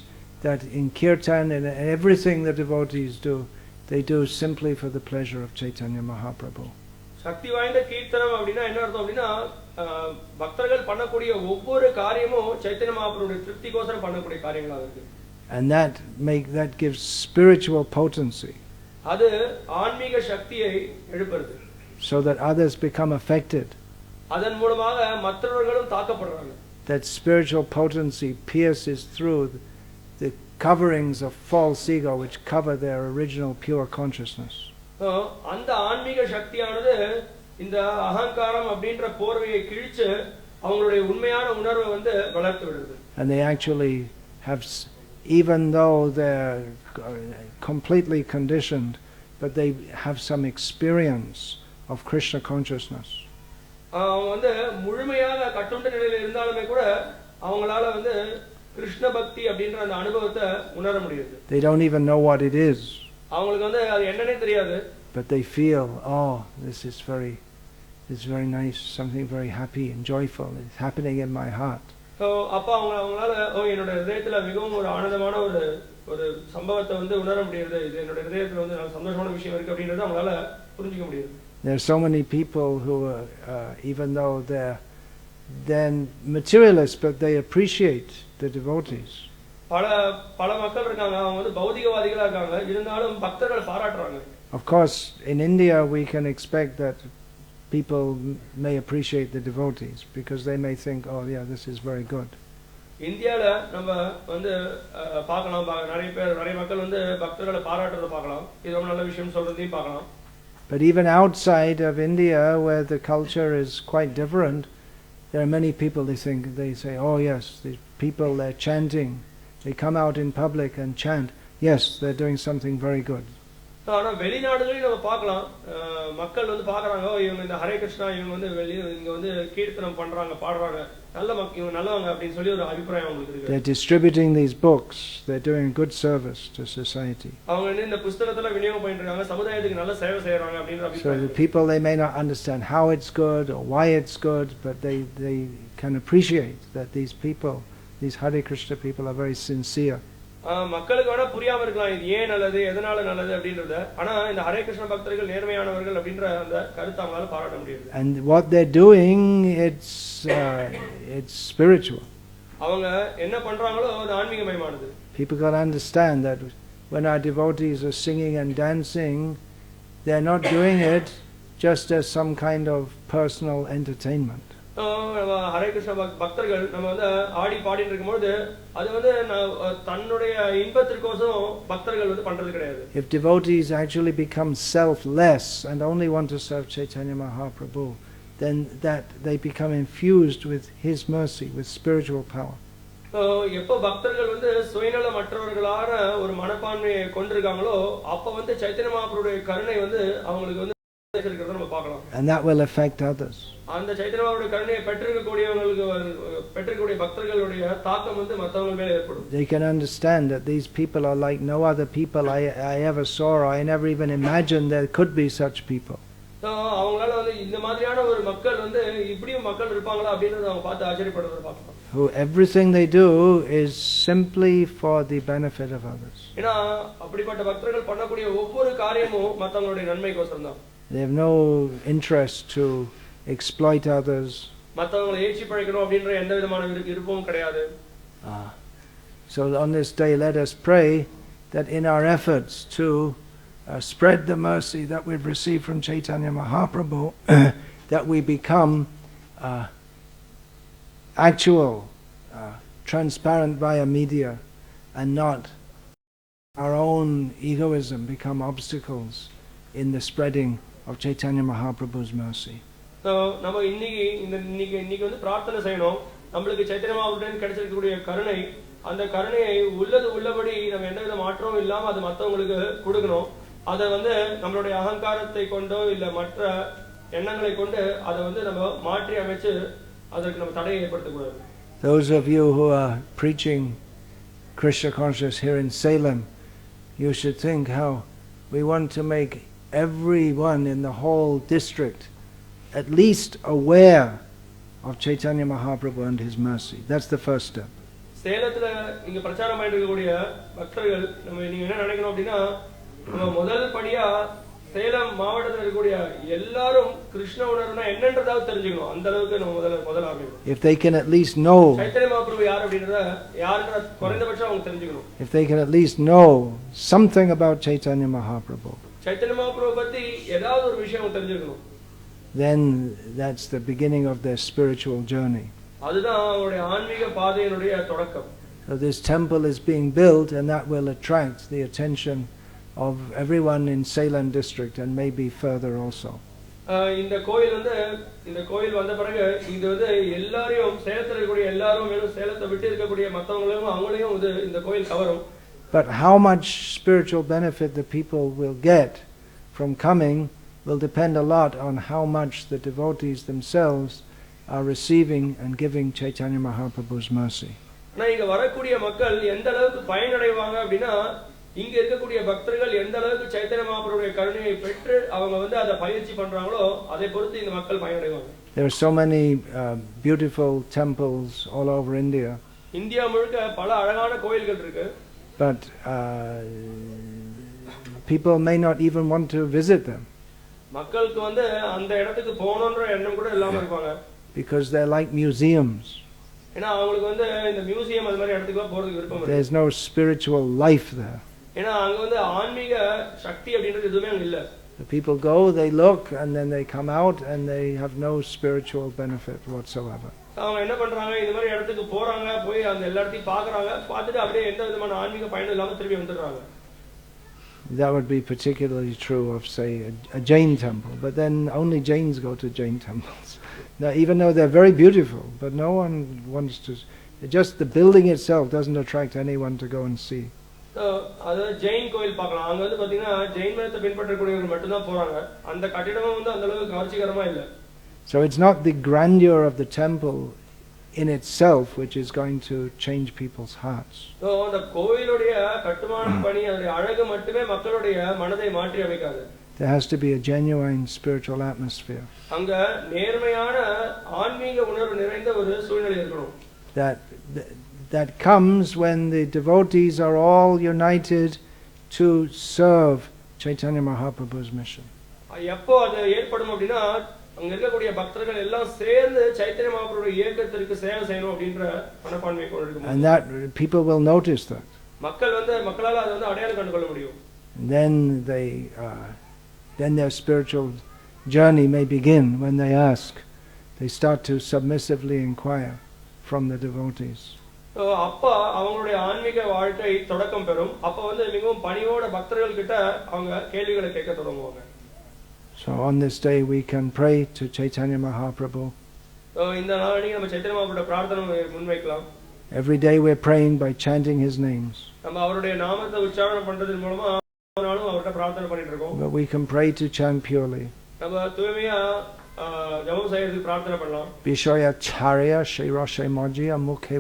that in kirtan and everything the devotees do, they do simply for the pleasure of Chaitanya Mahaprabhu. சக்தி வாய்ந்த கீர்த்தனம் அப்படினா என்ன அர்த்தம் அப்படினா பக்தர்கள் பண்ணக்கூடிய ஒவ்வொரு காரியமும் சைத்தன்ய மகாபிரபுவுடைய திருப்திக்கோசரம் பண்ணக்கூடிய காரியங்களா இருக்கு. And that gives spiritual potency. அது ஆன்மீக சக்தியை எழுப்புறது. So that others become affected. அதன் மூலமாக மற்றவர்களும் தாக்கப்படுறாங்க. That spiritual potency pierces through the coverings of false ego which cover their original pure consciousness. அந்த ஆன்மீக சக்தியானது இந்த அகங்காரம் அப்படிங்கற போர்வையை கிழிச்சு அவங்களுடைய உண்மையான உணர்வை வந்து வளர்த்து விடுது. And they actually have, even though they're completely conditioned, but they have some experience of Krishna consciousness. அவங்க வந்து முழுமையாக கட்டுண்ட நிலையில இருந்தாலுமே கூட அவங்களால வந்து கிருஷ்ண பக்தி அப்படிங்கற அந்த அனுபவத்தை உணர முடியுது. They don't even know what it is. அவங்களுக்கு வந்து அது என்னன்னே தெரியாது. But they feel, oh, this is very nice, something very happy and joyful is happening in my heart. So அப்ப அவங்களால என்னோட இதயத்துல மிகவும் ஒரு ஆனந்தமான ஒரு சம்பவத்தை வந்து உணர முடியுது. இது என்னோட இதயத்துல வந்து சந்தோஷமான விஷயம் இருக்கு அப்படிங்கறத அவங்களால புரிஞ்சிக்க முடியுது. There are so many people who even though they're then materialists, but they appreciate the devotees. பல மக்கள் இருக்காங்க, அவங்க வந்து பௌதிகவாதிகளா இருக்காங்க, இருந்தாலும் பக்தர்கள் பாராட்டுறாங்க. Of course, in India we can expect that people may appreciate the devotees because they may think, oh yeah, this is very good. இந்தியால நம்ம வந்து பார்க்கலாம், நிறைய மக்கள் வந்து பக்தர்களை பாராட்டுறத பார்க்கலாம், இது ரொம்ப நல்ல விஷயம் சொல்றதையும் பார்க்கலாம். But even outside of India, where the culture is quite different, there are many people they say, oh yes, these people, they're chanting, they come out in public and chant, yes, they're doing something very good. ஆனா வெளிநாடுகளில் நம்ம பார்க்கலாம், மக்கள் வந்து பார்க்கறாங்க, இவங்க இந்த ஹரே கிருஷ்ணா இவங்க வந்து இங்க வந்து கீர்த்தனம் பண்றாங்க, பாடுறாங்க, இவங்க நல்லவங்க அப்படின்னு சொல்லி ஒரு அபிப்பிராயம் அவங்களுக்கு இருக்கு. They're distributing these books, they're doing good service to society. அவங்க இந்த புத்தகங்களை விநியோகம் பண்ணிருக்காங்க, சமுதாயத்துக்கு நல்ல சேவை செய்றாங்க அப்படிங்கற அபிப்பிராயம். So the people, they may not understand how it's good or why it's good, but they can appreciate that these people, these Hare Krishna people are very sincere. மக்களுக்கு வேணா புரியாம இருக்கலாம் இது ஏன் நல்லது எதனால நல்லது அப்படின்றத, ஆனா இந்த ஹரே கிருஷ்ண பக்தர்கள் நேர்மையானவர்கள் அப்படின்ற அந்த கருத்தை அவங்களால பாராட்ட முடியுது. And what they're doing, it's spiritual. அவங்க என்ன பண்றாங்களோ அது ஆன்மீகமயமானது. People got to understand that when our devotees are singing and dancing, they're not doing it just as some kind of personal entertainment. Hare Krishna பக்தர்கள் நம்ம வந்து ஆடி பாடிட்டு இருக்கும்போது அது வந்து தன்னுடைய இன்பத்திற்கோசரம் பக்தர்கள் வந்து பண்றது கிடையாது. If devotees actually become selfless and only want to serve Chaitanya Mahaprabhu, then that they become infused with his mercy, with spiritual power. எப்போ பக்தர்கள் வந்து சுயநலமற்றவர்களான ஒரு மனப்பான்மையை கொண்டிருக்காங்களோ அப்ப வந்து சைத்தன்ய மகாபிரபுவுடைய கருணை வந்து அவங்களுக்கு வந்து இருக்கிறத நம்ம பார்க்கலாம். And that will affect others. அந்த சைத்தன்ய மகாபிரபுவுடைய கருணையை பெற்றிருக்கக்கூடிய பக்தர்களுடைய தாக்கம் வந்து மற்றவங்க மேல ஏற்படும். They can understand that these people are like no other people I ever saw, or I never even imagined there could be such people. அவங்களால வந்து இந்த மாதிரியான ஒரு மக்கள் வந்து இப்படியும் மக்கள் இருப்பாங்களா அப்படின்றத அவங்க பார்த்து ஆச்சரியப்படுறத பார்க்கலாம். Who everything they do is simply for the benefit of others. ஏன்னா அப்படிப்பட்ட பக்தர்கள் பண்ணக்கூடிய ஒவ்வொரு காரியமும் மற்றவங்களுடைய நன்மைக்கோசரம் தான். They have no interest to exploit others. மற்றவங்களை ஏற்றி பழிக்கணும் அப்படின்ற எந்த விதமான விருப்பமும் கிடையாது. So on this day let us pray that in our efforts to spread the mercy that we've received from Chaitanya Mahaprabhu, that we become actual, transparent via media, and not our own egoism become obstacles in the spreading of Chaitanya Mahaprabhu's mercy. நம்ம இன்னைக்கு வந்து பிரார்த்தனை செய்யணும், நம்மளுக்கு சைத்தன்ய மகாபிரபுவிடம் கிடைச்சிருக்கக்கூடிய கருணை, அந்த கருணையை உள்ளது உள்ளபடி நம்ம எந்தவித மாற்றமும் இல்லாம அது மற்றவங்களுக்கு கொடுக்கணும். அதை நம்மளுடைய அகங்காரத்தை கொண்டோ இல்ல மற்ற எண்ணங்களை கொண்டு அதை நம்ம மாற்றி அமைச்சு அதற்கு நம்ம தடையை ஏற்படுத்தக்கூடாது. Those of you who are preaching Krishna consciousness here in Salem, you should think how we want to make everyone in the whole district at least aware of Chaitanya Mahaprabhu and his mercy. That's the first step. சேலத்துல இங்க பிரச்சாரம் பண்ணிட்டு இருக்கக்கூடிய பக்தர்கள் நீங்க என்ன நினைக்கணும் அப்படின்னா, நம்ம முதல் படியா சேலம் மாவட்டத்தில் இருக்கக்கூடிய எல்லாரும் கிருஷ்ண உணர்வுனா என்னன்றதாவது தெரிஞ்சுக்கணும். அந்த அளவுக்கு நம்ம முதல்ல ஆரம்பிக்கணும். If they can at least know Chaitanya Mahaprabhu யார் அப்படின்றத யாருன்ற குறைந்தபட்சம் அவங்க தெரிஞ்சுக்கணும். If they can at least know something about Chaitanya Mahaprabhu, Chaitanya Mahaprabhu பத்தி ஏதாவது ஒரு விஷயம் அவங்க தெரிஞ்சுக்கணும். then that's the beginning of their spiritual journey. அதுதான் அவங்களுடைய ஆன்மீக பாதையினுடைய தொடக்கம். So this temple is being built, and that will attract the attention of everyone in Salem district and maybe further also. இந்த கோயில் வந்த பிறகு இது எல்லாரையும் சேலத்துல இருக்கக்கூடிய எல்லாரும் மேலும் சேலத்தை விட்டு இருக்கக்கூடிய மற்றவங்களையும் அவங்களையும் இந்த கோயில் கவரும். But how much spiritual benefit the people will get from coming will depend a lot on how much the devotees themselves are receiving and giving Chaitanya Mahaprabhu's mercy. ஆனா இங்க வரக்கூடிய மக்கள் எந்த அளவுக்கு பயனடைவாங்க அப்படின்னா, இங்க இருக்கக்கூடிய பக்தர்கள் எந்த அளவுக்கு சைத்தன்ய மகாபிரபுவுடைய கருணையை பெற்று அவங்க அதை பயிற்சி பண்றாங்களோ அதை பொறுத்து இந்த மக்கள் பயனடைவாங்க. There are so many beautiful temples all over India. India முழுக்க பல அழகான கோயில்கள் இருக்கு. But people may not even want to visit them. மக்களுக்கு அந்த இடத்துக்கு போகணும்ன்ற எண்ணம் கூட இல்லாம இருப்பாங்க. Because they're like museums. ஏன்னா அவங்களுக்கு இந்த மியூசியம் அது மாதிரி இடத்துக்கு போறதுக்கு விருப்பம் இல்லை. There's no spiritual life there. ஏன்னா அங்க ஆன்மீக சக்தி அப்படின்றது எதுவுமே அங்க இல்ல. The people go, they look, and then they come out, and they have no spiritual benefit whatsoever. அவங்க என்ன பண்றாங்க, இந்த மாதிரி இடத்துக்கு போறாங்க, போய் அந்த எல்லா இடத்தையும் பார்க்கறாங்க, பார்த்துட்டு அப்படியே எந்த விதமான ஆன்மீக பயனும் இல்லாம திரும்பி வந்துடுறாங்க. That would be particularly true of, say, a Jain temple, but then only Jains go to Jain temples. Now, even though they're very beautiful, but no one wants to. Just the building itself doesn't attract anyone to go and see. அதாவது ஜெயின் கோயில் பார்க்கலாம். அங்க பாத்தீங்கன்னா ஜெயின் மதத்தை பின்பற்றக்கூடியவர்கள் மட்டும் தான் போறாங்க. அந்த கட்டிடமும் அந்த அளவுக்கு கவர்ச்சிகரமா இல்ல. So it's not the grandeur of the temple in itself which is going to change people's hearts. So அந்த கோயிலுடைய கட்டுமான பணி அதோட அழகு மட்டுமே மக்களுடைய மனதை மாற்றி அமைக்காது. There has to be a genuine spiritual atmosphere. அங்க நேர்மையான ஆன்மீக உணர்வு நிறைந்த ஒரு சூழ்நிலை இருக்கணும். That comes when the devotees are all united to serve Chaitanya Mahaprabhu's mission. எப்போ அது ஏற்படும் அப்படின்னா, அங்க இருக்கக்கூடிய பக்தர்கள் எல்லாம் சேர்ந்து சைத்தன்ய மகாபிரபுவுடைய இயக்கத்திற்கு சேவை செய்யணும் அப்படின்ற மனப்பான்மை கொண்டு இருக்கும். And that people will notice that. மக்களால அதை அடையாளம் கண்டு கொள்ள முடியும். Then their spiritual journey may begin when they ask. They start to submissively inquire from the devotees. அப்ப அவங்களுடைய ஆன்மீக வாழ்க்கை தொடக்கம் பெறும். அப்ப மிகவும் பணிவோட பக்தர்கள் கிட்ட அவங்க கேள்விகளை கேட்க தொடங்குவாங்க. So on this day we can pray to Chaitanya Mahaprabhu. இந்த நாளைக்கு நம்ம சைத்தன்ய மகாபிரபுவோட பிரார்த்தனை முன்வைக்கலாம். Every day we're praying by chanting his names. நம்ம அவருடைய நாமத்தை உச்சாரணம் பண்றதன் மூலமா நாளும் அவர்ட்ட பிரார்த்தனை பண்ணிட்டு இருக்கோம். But we can pray to chant purely. நம்ம தூய்மையா ஜெபம் செய்யறதுக்கு பிரார்த்தனை பண்ணலாம். Vishaya charya shirashe majya mukhe